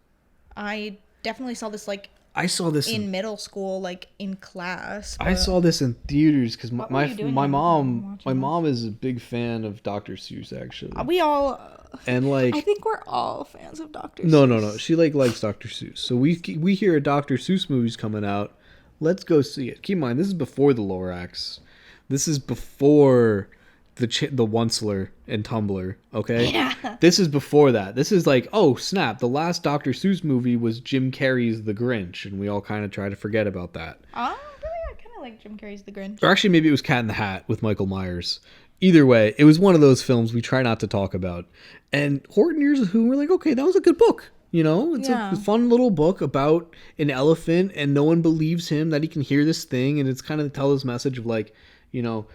I definitely saw this I saw this in middle school, like in class. I saw this in theaters because my mom is a big fan of Dr. Seuss, actually. We all and like I think we're all fans of Dr. No, Seuss. no. She likes Dr. Seuss. So we hear a Dr. Seuss movie's coming out. Let's go see it. Keep in mind, this is before the Lorax. This is before the Onceler and Tumblr, okay? Yeah. This is before that. This is like, oh, snap. The last Dr. Seuss movie was Jim Carrey's The Grinch, and we all kind of try to forget about that. Really? I kind of like Jim Carrey's The Grinch. Or actually, maybe it was Cat in the Hat with Michael Myers. Either way, it was one of those films we try not to talk about. And Horton Hears a Who, we're like, okay, that was a good book. You know, it's a fun little book about an elephant, and no one believes him that he can hear this thing, and it's kind of tell this message of like, you know,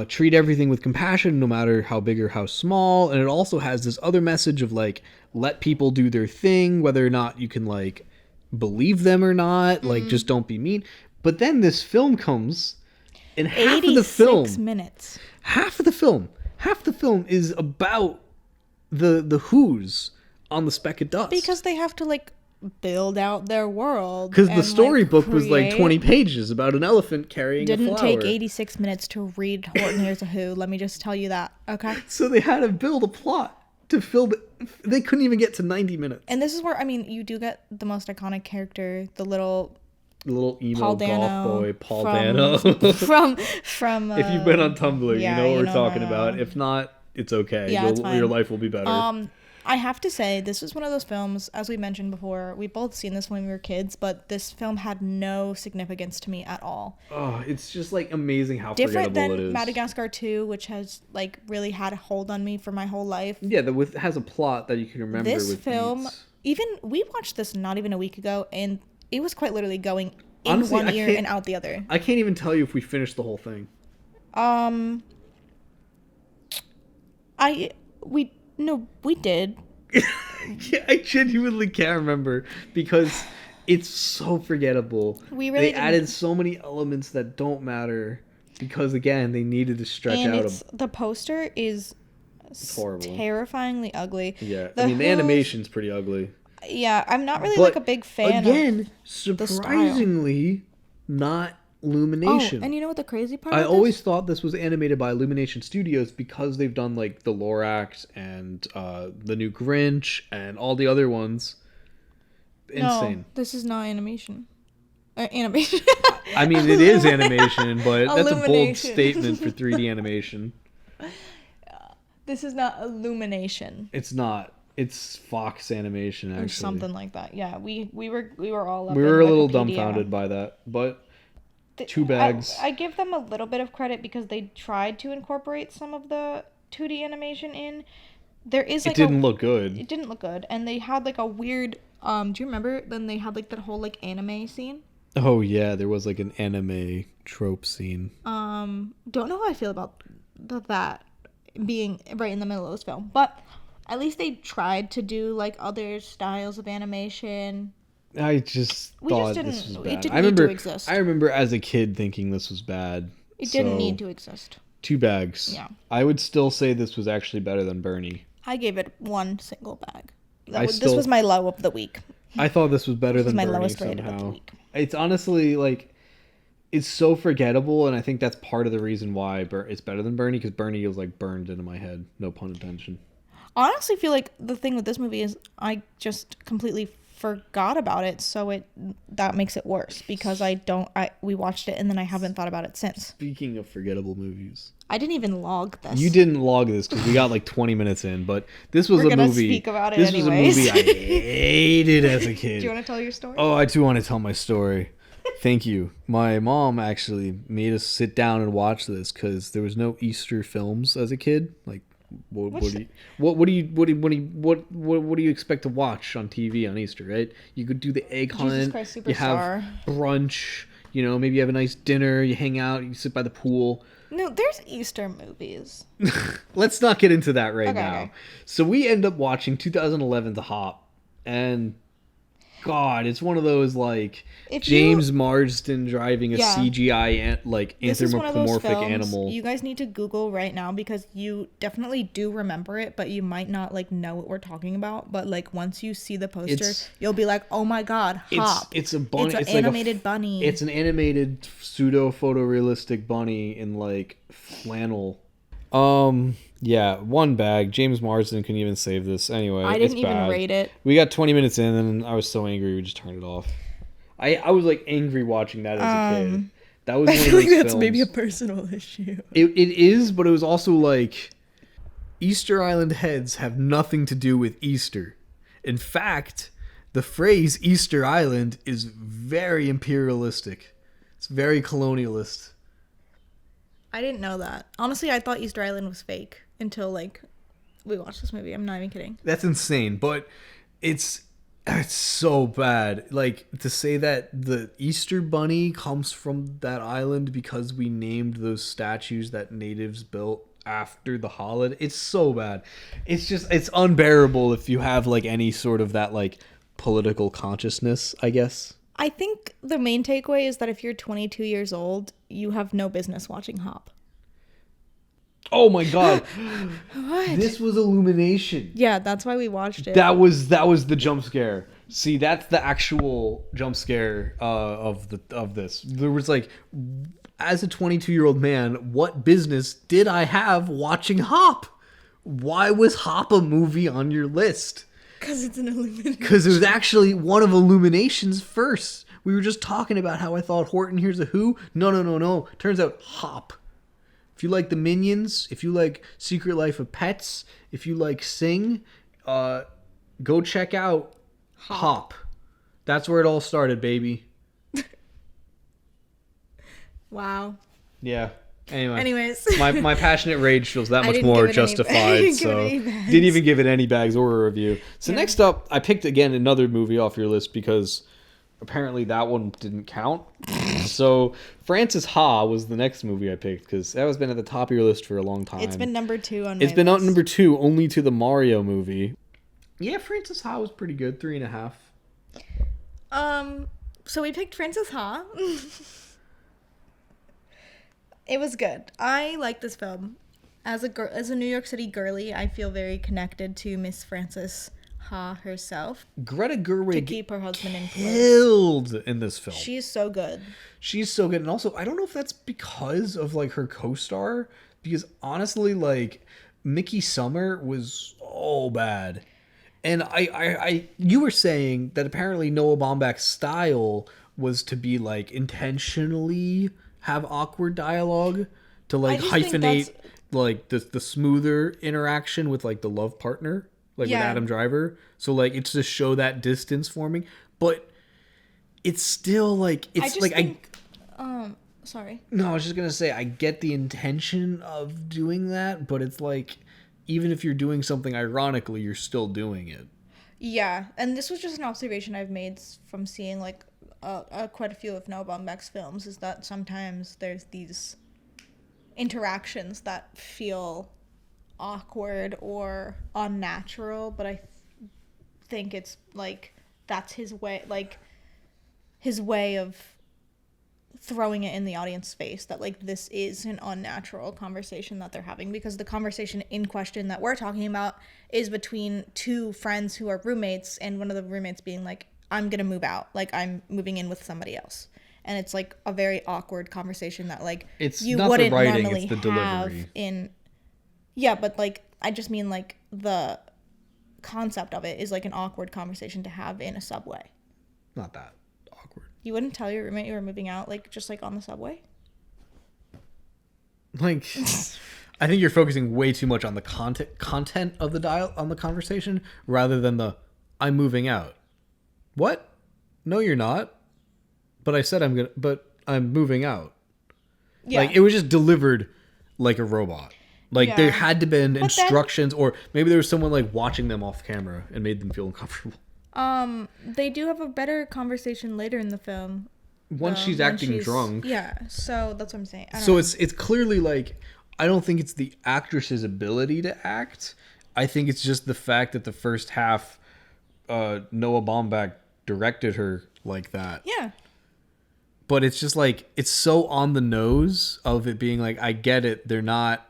treat everything with compassion, no matter how big or how small. And it also has this other message of like, let people do their thing, whether or not you can like believe them or not. Like, just don't be mean. But then this film comes, and half of the film, 86 minutes. Half the film is about the Who's on the speck of dust, because they have to like build out their world. Because the storybook was like 20 pages about an elephant carrying a flower. Didn't take 86 minutes to read Horton Hears a Who. Let me just tell you that. Okay. So they had to build a plot to fill they couldn't even get to 90 minutes. And this is where, I mean, you do get the most iconic character, the little emo Paul golf boy, Paul Dano. from if you've been on Tumblr, you know what we're talking about. If not, it's okay. Yeah, it's fine. Your life will be better. I have to say, this was one of those films, as we mentioned before, we both seen this when we were kids, but this film had no significance to me at all. Oh, it's just like amazing how forgettable it is. Different than Madagascar 2, which has like really had a hold on me for my whole life. Yeah, that has a plot that you can remember. This film, we watched this not even a week ago, and it was quite literally going in Honestly, one ear and out the other. I can't even tell you if we finished the whole thing. We did. Yeah, I genuinely can't remember because it's so forgettable. They added so many elements that don't matter because, again, they needed to stretch out. The poster is horrible, terrifyingly ugly. Yeah, I mean the animation's pretty ugly. Yeah, I'm not really like a big fan. Again, surprisingly, not Illumination. Oh, and you know what the crazy part? I always thought this was animated by Illumination Studios because they've done like the Lorax and the new Grinch and all the other ones. Insane. No, this is not animation. Animation. I mean, it is animation, but that's a bold statement for 3D animation. This is not Illumination. It's not. It's Fox Animation, actually. Or something like that. Yeah, we were all up we were a little dumbfounded by that, but. 2 bags. I give them a little bit of credit because they tried to incorporate some of the 2D animation in. There is like it didn't look good. It didn't look good, and they had like a weird. Do you remember? Then they had like that whole like anime scene. Oh yeah, there was like an anime trope scene. Don't know how I feel about that being right in the middle of this film, but at least they tried to do like other styles of animation. I just thought this was bad. It didn't need to exist. I remember as a kid thinking this was bad. It didn't need to exist. 2 bags. Yeah. I would still say this was actually better than Bernie. I gave it 1 single bag. This was my low of the week. I thought this was better than Bernie somehow. This was my lowest rated of the week. It's honestly like, it's so forgettable, and I think that's part of the reason why it's better than Bernie, because Bernie was like burned into my head. No pun intended. I honestly feel like the thing with this movie is I just completely forgot about it, so that makes it worse because we watched it and then I haven't thought about it since. Speaking of forgettable movies, I didn't even log this. You didn't log this because we got like 20 minutes in, but this was a movie. Speak about it this anyways. was a movie I hated as a kid. Do you want to tell your story? Oh, I do want to tell my story. Thank you. My mom actually made us sit down and watch this because there was no Easter films as a kid. Like, what do you expect to watch on TV on Easter? Right? You could do the egg hunt. Jesus Christ Superstar. You have brunch. You know, maybe you have a nice dinner. You hang out. You sit by the pool. No, there's Easter movies. Let's not get into that now. Okay. So we end up watching 2011's Hop, and God, it's one of those like James Marsden driving a CGI anthropomorphic animal. You guys need to Google right now because you definitely do remember it, but you might not like know what we're talking about. But like once you see the poster, you'll be like, "Oh my God, Hop!" It's a bunny. It's an animated bunny. It's an animated pseudo photorealistic bunny in like flannel. Yeah, one bag. James Marsden couldn't even save this. Anyway, I didn't even rate it. We got 20 minutes in, and I was so angry we just turned it off. I was like angry watching that as a kid. That was one of those that's films. maybe a personal issue. It is, but it was also like Easter Island heads have nothing to do with Easter. In fact, the phrase Easter Island is very imperialistic. It's very colonialist. I didn't know that. Honestly, I thought Easter Island was fake until like we watched this movie. I'm not even kidding. That's insane, but it's so bad. Like to say that the Easter Bunny comes from that island because we named those statues that natives built after the holiday. It's so bad. It's unbearable if you have like any sort of that like political consciousness, I guess. I think the main takeaway is that if you're 22 years old, you have no business watching Hop. Oh my God. What? This was Illumination. Yeah, that's why we watched it. That was the jump scare. See, that's the actual jump scare of this. There was like, as a 22-year-old man, what business did I have watching Hop? Why was Hop a movie on your list? Because it's an Illumination. Because it was actually one of Illumination's first. We were just talking about how I thought Horton Hears a Who. No. Turns out Hop. If you like the Minions, if you like Secret Life of Pets, if you like Sing, go check out Hop. That's where it all started, baby. Wow. Yeah. Anyways, my passionate rage feels that much more justified. So didn't even give it any bags or a review. So next up, I picked again another movie off your list because apparently that one didn't count. So Frances Ha was the next movie I picked because that has been at the top of your list for a long time. It's been number 2 on my It's been list. out number 2 only to the Mario movie. Yeah, Frances Ha was pretty good, 3.5. So we picked Frances Ha. It was good. I like this film. As a New York City girly, I feel very connected to Miss Frances Ha herself. Greta Gerwig to keep her husband in killed in this film. She's so good. She's so good. And also, I don't know if that's because of like her co-star, because honestly, like Mickey Summer was so bad. And you were saying that apparently Noah Baumbach's style was to be like intentionally have awkward dialogue to like hyphenate like the smoother interaction with like the love partner, like with Adam Driver. So like it's to show that distance forming, but it's still like sorry. No, I was just gonna say I get the intention of doing that, but it's like even if you're doing something ironically, you're still doing it. Yeah, and this was just an observation I've made from seeing like quite a few of Noah Baumbach's films, is that sometimes there's these interactions that feel awkward or unnatural, but I think it's like that's his way of throwing it in the audience face, that like this is an unnatural conversation that they're having, because the conversation in question that we're talking about is between two friends who are roommates, and one of the roommates being like, I'm gonna move out, like I'm moving in with somebody else, and it's like a very awkward conversation that like it's you not wouldn't the writing, normally it's the have delivery. But like I just mean like the concept of it is like an awkward conversation to have in a subway. Not that awkward. You wouldn't tell your roommate you were moving out, like just like on the subway? Like I think you're focusing way too much on the content of the on the conversation rather than the I'm moving out. What? No, you're not. but I said I'm moving out. Yeah. Like, it was just delivered like a robot. Like, there had to been instructions, or maybe there was someone, like, watching them off camera and made them feel uncomfortable. They do have a better conversation later in the film. Once she's acting drunk. Yeah, so that's what I'm saying. So it's clearly, like, I don't think it's the actress's ability to act. I think it's just the fact that the first half, Noah Baumbach directed her like that. Yeah. But it's just, like, it's so on the nose of it being, like, I get it. They're not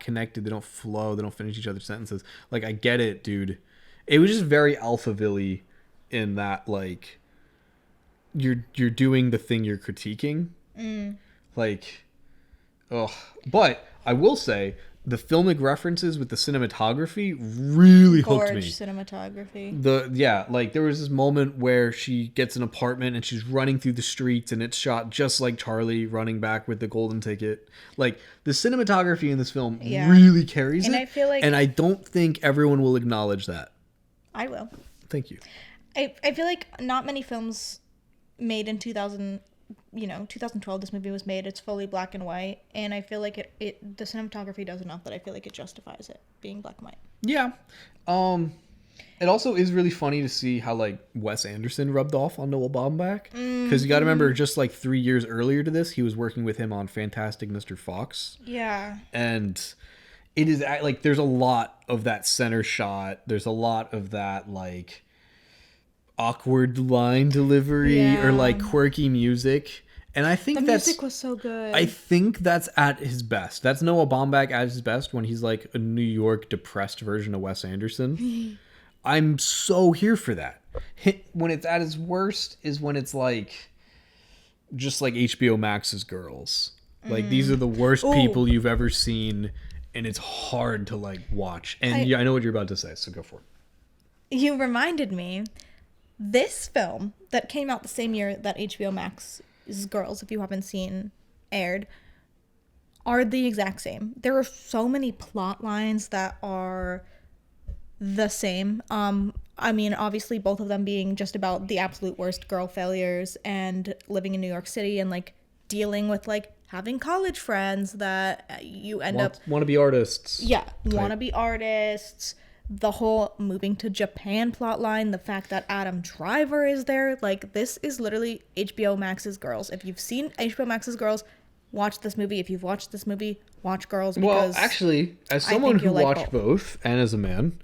connected. They don't flow. They don't finish each other's sentences. Like, I get it, dude. It was just very Alphaville in that, like, you're doing the thing you're critiquing. Like, oh, but I will say the filmic references with the cinematography really hooked me. Cinematography. Like, there was this moment where she gets an apartment and she's running through the streets and it's shot just like Charlie running back with the golden ticket. Like, the cinematography in this film really carries it. And I don't think everyone will acknowledge that. I will. Thank you. I feel like not many films made in 2012 this movie was made. It's fully black and white, and I feel like the cinematography does enough that I feel like it justifies it being black and white. Yeah. It also is really funny to see how, like, Wes Anderson rubbed off on Noah Baumbach, because you got to remember, just like 3 years earlier to this, he was working with him on Fantastic Mr. Fox. Yeah. And it is, like, there's a lot of that center shot. There's a lot of that, like, awkward line delivery or, like, quirky music. And I think the music was so good. I think that's at his best. That's Noah Baumbach at his best when he's, like, a New York depressed version of Wes Anderson. I'm so here for that. When it's at its worst is when it's, like, just like HBO Max's Girls. Like, these are the worst people you've ever seen, and it's hard to, like, watch. And I know what you're about to say, so go for it. You reminded me, this film that came out the same year that HBO Max's Girls, if you haven't seen, aired, are the exact same. There are so many plot lines that are the same. I mean, obviously both of them being just about the absolute worst girl failures and living in New York City and, like, dealing with, like, having college friends that you end up want to be artists. Yeah, want to be artists. The whole moving to Japan plotline, the fact that Adam Driver is there, like, this is literally HBO Max's Girls. If you've seen HBO Max's Girls, watch this movie. If you've watched this movie, watch Girls. Well, actually, as someone who watched both, and as a man,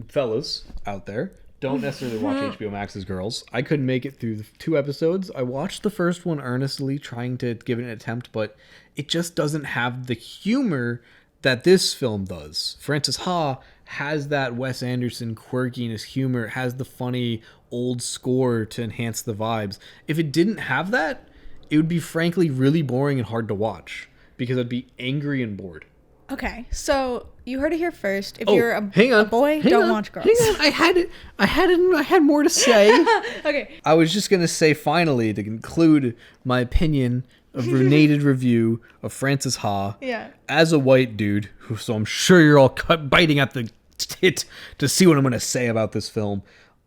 fellas out there, don't necessarily watch HBO Max's Girls. I couldn't make it through the 2 episodes. I watched the first one earnestly, trying to give it an attempt, but it just doesn't have the humor that this film does. Frances Ha has that Wes Anderson quirkiness humor, has the funny old score to enhance the vibes. If it didn't have that, it would be frankly really boring and hard to watch because I'd be angry and bored. Okay, so you heard it here first. If you're a boy, don't watch Girls. I had more to say. Okay. I was just gonna say, finally, to conclude my opinion of renated review of Frances Ha. Yeah. As a white dude, so I'm sure you're all biting at the tit to see what I'm gonna say about this film.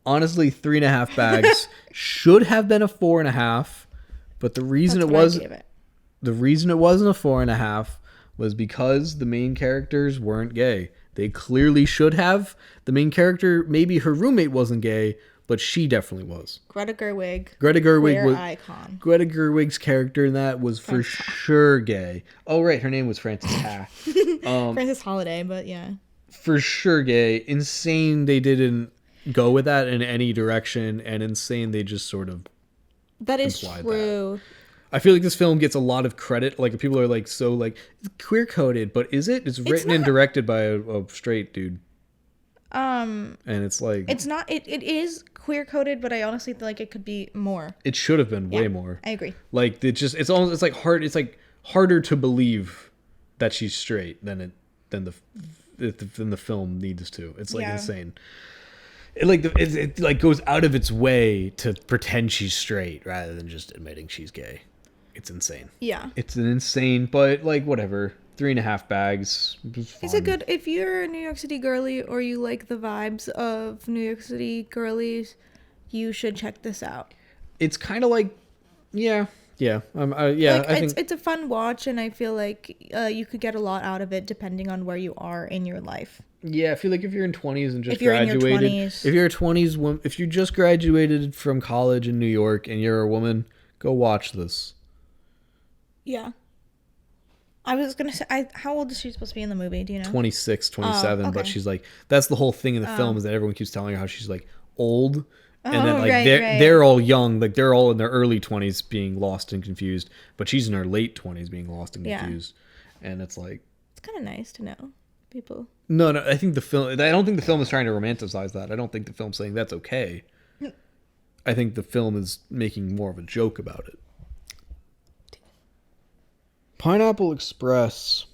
Honestly, 3.5 bags should have been a 4.5, but the reason it wasn't a 4.5 was because the main characters weren't gay. They clearly should have. The main character, maybe her roommate wasn't gay, but she definitely was. Greta Gerwig was icon. Greta Gerwig's character in that was for sure gay. Oh right, her name was Frances Ha. Frances Holiday, but yeah. For sure gay. Insane they didn't go with that in any direction, and insane they just sort of that is true. I feel like this film gets a lot of credit. Like, people are like, so, like, queer coded, but is it? It's written and directed by a straight dude. And it's like, it's not. It is queer coded, but I honestly feel like it could be more. It should have been way more. I agree. Like, it's almost, it's like hard. It's like harder to believe that she's straight than the film needs to. It's like insane. It like goes out of its way to pretend she's straight rather than just admitting she's gay. It's insane. Yeah. It's an insane, but, like, whatever. 3.5 bags. It's a good, if you're a New York City girly or you like the vibes of New York City girlies, you should check this out. it's kind of like, yeah. Yeah, like, I think it's a fun watch, and I feel like you could get a lot out of it depending on where you are in your life. Yeah, I feel like if you're in 20s and just if you're graduated, in your 20s. if you're a 20s, if you just graduated from college in New York and you're a woman, go watch this. Yeah. I was going to say, how old is she supposed to be in the movie? Do you know? 26, 27, okay. But she's like, that's the whole thing in the film is that everyone keeps telling her how she's like old. And then like they're all young, like they're all in their early 20s being lost and confused, but she's in her late 20s being lost and confused. And it's like, it's kind of nice to know people. No, I think I don't think the film is trying to romanticize that. I don't think the film's saying that's okay. I think the film is making more of a joke about it. Pineapple Express.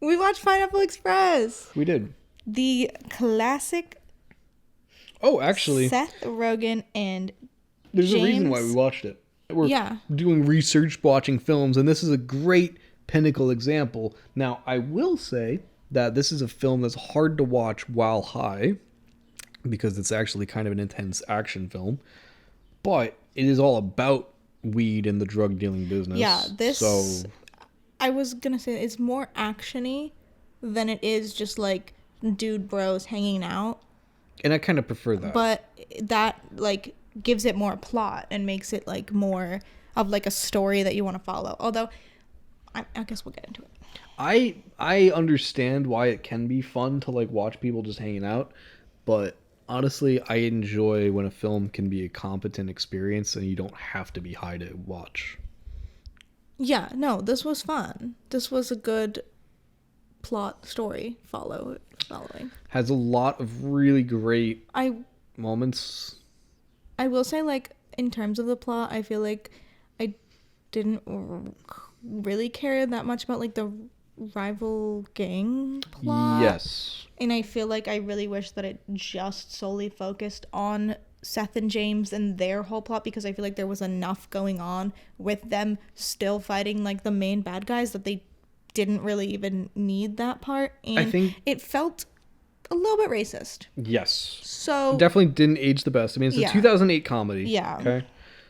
We watched Pineapple Express. We did. The classic. Oh, actually, Seth Rogen and there's a reason why we watched it. We're doing research, watching films, and this is a great pinnacle example. Now, I will say that this is a film that's hard to watch while high because it's actually kind of an intense action film, but it is all about weed and the drug dealing business. Yeah, I was gonna say it's more actiony than it is just like dude bros hanging out. And I kind of prefer that. But that like gives it more plot and makes it like more of like a story that you want to follow. Although I guess we'll get into it. I understand why it can be fun to like watch people just hanging out, but honestly, I enjoy when a film can be a competent experience and you don't have to be high to watch. Yeah, no, this was fun. This was a good plot story following. Has a lot of really great moments. I will say, like, in terms of the plot, I feel like I didn't really care that much about like the rival gang plot. Yes. And I feel like I really wish that it just solely focused on Seth and James and their whole plot, because I feel like there was enough going on with them still fighting like the main bad guys that they didn't really even need that part. And I think it felt a little bit racist. Yes. So definitely didn't age the best. I mean, it's a 2008 comedy. Yeah. Okay.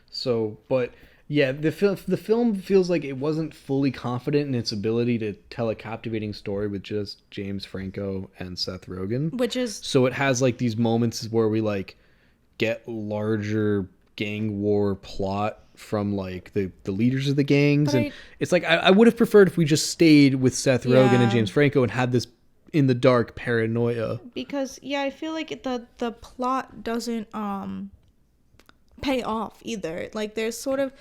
So, but yeah, the film feels like it wasn't fully confident in its ability to tell a captivating story with just James Franco and Seth Rogen. Which is... So it has like these moments where we like get larger gang war plot from like the leaders of the gangs. And it's like, I would have preferred if we just stayed with Seth Rogen and James Franco and had this in the dark paranoia. Because I feel like the plot doesn't pay off either. Like there's sort of...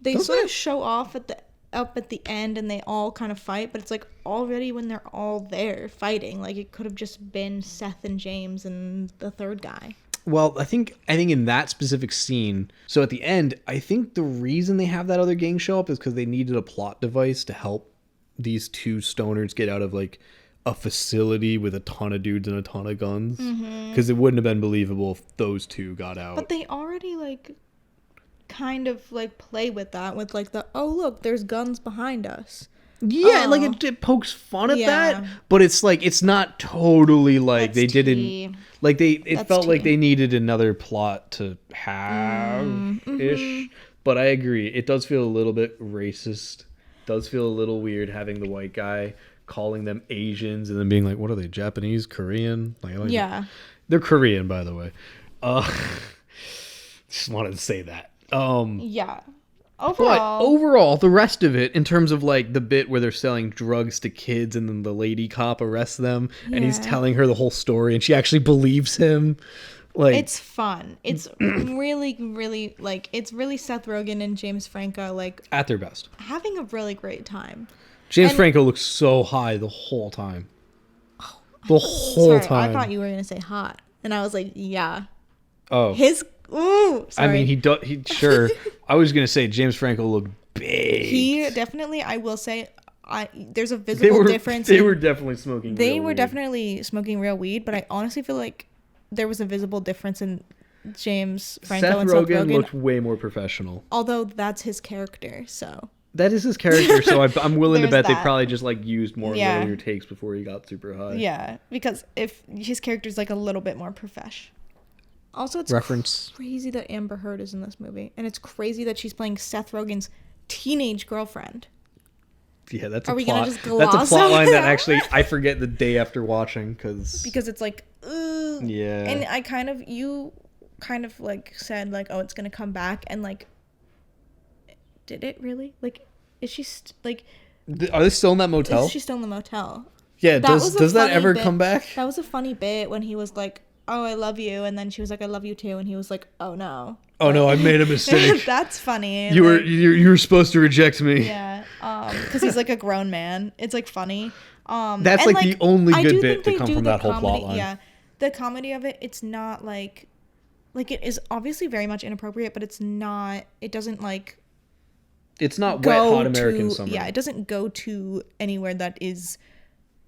They sort of show off up at the end and they all kind of fight, but it's like already when they're all there fighting, like it could have just been Seth and James and the third guy. Well, I think in that specific scene, so at the end, I think the reason they have that other gang show up is because they needed a plot device to help these two stoners get out of like a facility with a ton of dudes and a ton of guns. Because it wouldn't have been believable if those two got out. But they already like kind of like play with that with like the, oh look, there's guns behind us. Yeah, like it pokes fun at that, but it's like it's not totally like they didn't like it felt like they needed another plot to have ish. But I agree, it does feel a little bit racist. Does feel a little weird having the white guy calling them Asians and then being like, what are they, Japanese, Korean? Like, they're Korean, by the way. Just wanted to say that. Overall, the rest of it, in terms of like the bit where they're selling drugs to kids and then the lady cop arrests them and he's telling her the whole story and she actually believes him. Like, it's fun. It's really, really like, it's really Seth Rogen and James Franco like at their best, having a really great time. James Franco looks so high the whole time. The whole time. I thought you were gonna say hot, and I was like, yeah. Oh, ooh, sorry. I mean, he sure. I was gonna say James Franco looked big. He definitely, I will say, there's a visible difference. They were definitely smoking. Definitely smoking real weed, but I honestly feel like there was a visible difference in James Franco and Seth Rogen. Looked way more professional. Although that's his character, so. That is his character, so I'm willing to bet they probably just like used more earlier takes before he got super high. Yeah, because if his character's like a little bit more profesh. Also, it's reference. Crazy that Amber Heard is in this movie, and it's crazy that she's playing Seth Rogen's teenage girlfriend. Yeah, that's Are a we plot. gonna just gloss That's a plot line that over? actually I forget the day after watching because it's like, ugh. Yeah. And you kind of like said like, oh, it's gonna come back, and like, did it really? Like, is she like? Are they still in that motel? Is she still in the motel? Yeah. Does that ever come back? That was a funny bit when he was like, oh, I love you, and then she was like, I love you too, and he was like, oh no. Oh no, I made a mistake. That's funny. You were supposed to reject me. Yeah. Because he's like a grown man. It's like funny. That's like the only good bit to come from that whole plot line. Yeah. The comedy of it, it's not like it is obviously very much inappropriate, but it's not. It doesn't like. It's not wet hot American summer. Yeah, it doesn't go to anywhere that is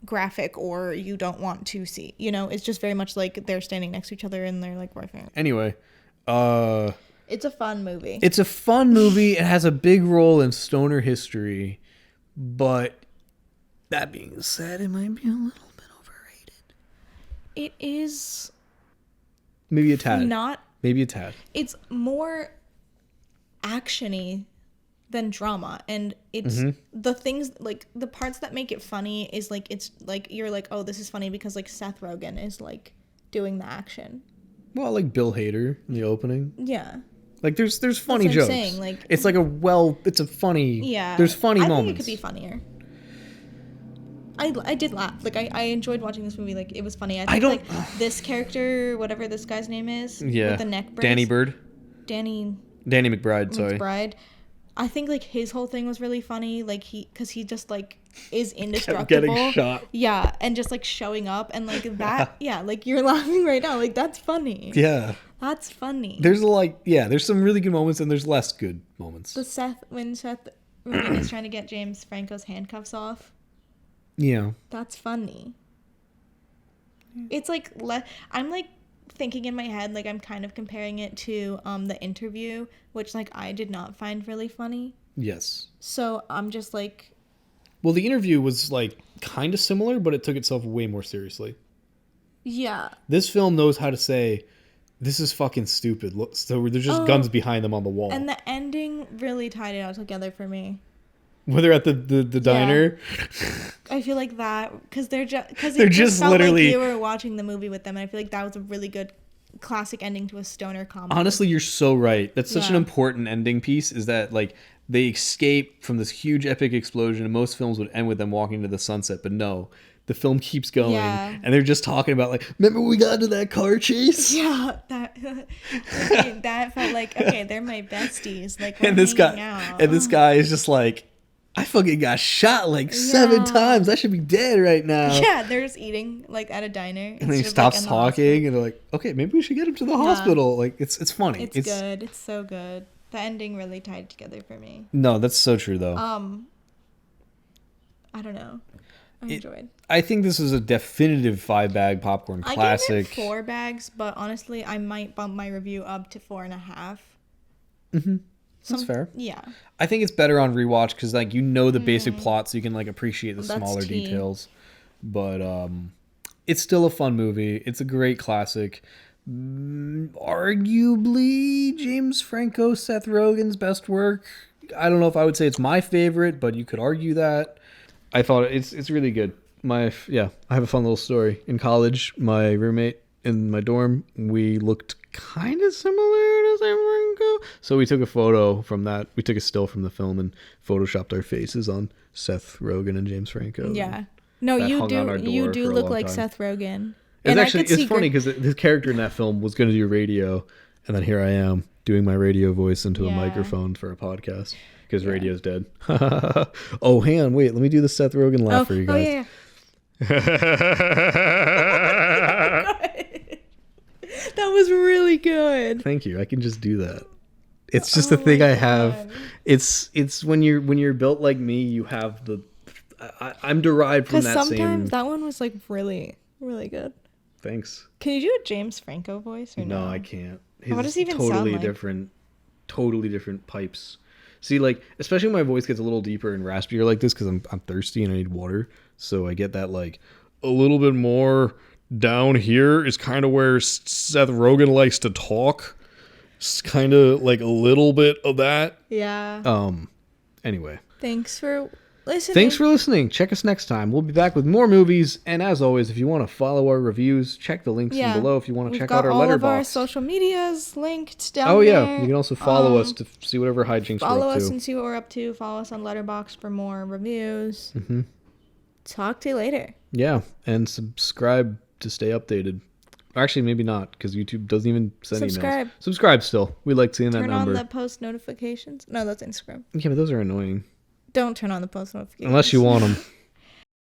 graphic or you don't want to see. You know, it's just very much like they're standing next to each other and they're like boyfriend. Anyway, it's a fun movie. It's a fun movie. It has a big role in stoner history, but that being said, it might be a little bit overrated. It is. Maybe a tad. Maybe a tad. It's more action-y than drama, and it's the things like the parts that make it funny is like it's like you're like, oh, this is funny because like Seth Rogen is like doing the action. Well, like Bill Hader in the opening. Yeah. Like there's funny jokes. Saying, like, it's like it's a funny. Yeah. There's funny moments. I think it could be funnier. I did laugh. Like I enjoyed watching this movie. Like it was funny. I think like this character, whatever this guy's name is, with the neck brace. Danny McBride. Sorry. McBride. I think like his whole thing was really funny. Like because he just like is indestructible. Getting shot. Yeah, and just like showing up and like that. Yeah, like you're laughing right now. Like that's funny. Yeah. That's funny. There's there's some really good moments and there's less good moments. When Seth Rogen is trying to get James Franco's handcuffs off. Yeah. That's funny. It's like I'm like thinking in my head like I'm kind of comparing it to The Interview, which like I did not find really funny. Yes. So I'm just like, well, The Interview was like kind of similar, but it took itself way more seriously. Yeah. This film knows how to say, this is fucking stupid. So there's just guns behind them on the wall. And the ending really tied it all together for me. When they're at the diner. I feel like that because they're just literally like you were watching the movie with them, and I feel like that was a really good classic ending to a stoner comedy. Honestly, you're so right. That's such an important ending piece, is that like they escape from this huge epic explosion, and most films would end with them walking into the sunset, but no. The film keeps going, and they're just talking about like, remember when we got into that car chase? Yeah, that felt like, okay, they're my besties. Like, we're and this guy is just like, I fucking got shot like 7 times. I should be dead right now. Yeah, they're just eating like at a diner. And then he stops talking, and they're like, okay, maybe we should get him to the hospital. Like, it's funny. It's good. It's so good. The ending really tied together for me. No, that's so true though. I don't know. I enjoyed. I think this is a definitive 5-bag popcorn classic. I gave it 4 bags, but honestly, I might bump my review up to 4.5. That's fair. Yeah. I think it's better on rewatch because like the basic plot, so you can like appreciate the smaller details. But it's still a fun movie. It's a great classic. Arguably James Franco, Seth Rogen's best work. I don't know if I would say it's my favorite, but you could argue that. I thought it's really good. I have a fun little story. In college, my roommate in my dorm, we looked kind of similar to Sam Franco. So we took a photo from that. We took a still from the film and photoshopped our faces on Seth Rogen and James Franco. Yeah. No, you do look like Seth Rogen. It's funny because his character in that film was going to do radio, and then here I am doing my radio voice into a microphone for a podcast. Because radio's dead. Oh, hang on. Wait, let me do the Seth Rogen laugh for you guys. Oh, yeah. That was really good. Thank you. I can just do that. It's just a thing I have. It's when you're built like me, you have I'm derived from that same. Because sometimes that one was like really, really good. Thanks. Can you do a James Franco voice or no? No, I can't. What does he even sound like? Totally different pipes. See, like, especially when my voice gets a little deeper and raspier like this because I'm thirsty and I need water. So I get that, like, a little bit more down here is kind of where Seth Rogen likes to talk. It's kind of like a little bit of that. Yeah. Anyway. Thanks for listening. Check us next time. We'll be back with more movies. And as always, if you want to follow our reviews, check the links in below. If you want to check out our Letterboxd. All of our social medias linked down there. Oh, yeah. You can also follow us to see whatever hijinks we're up to. Follow us and see what we're up to. Follow us on Letterboxd for more reviews. Mm-hmm. Talk to you later. Yeah. And subscribe to stay updated. Actually, maybe not, because YouTube doesn't even send emails. Subscribe still. We like seeing that number. Turn on the post notifications. No, that's Instagram. Yeah, but those are annoying. Don't turn on the post notifications. Unless you want them.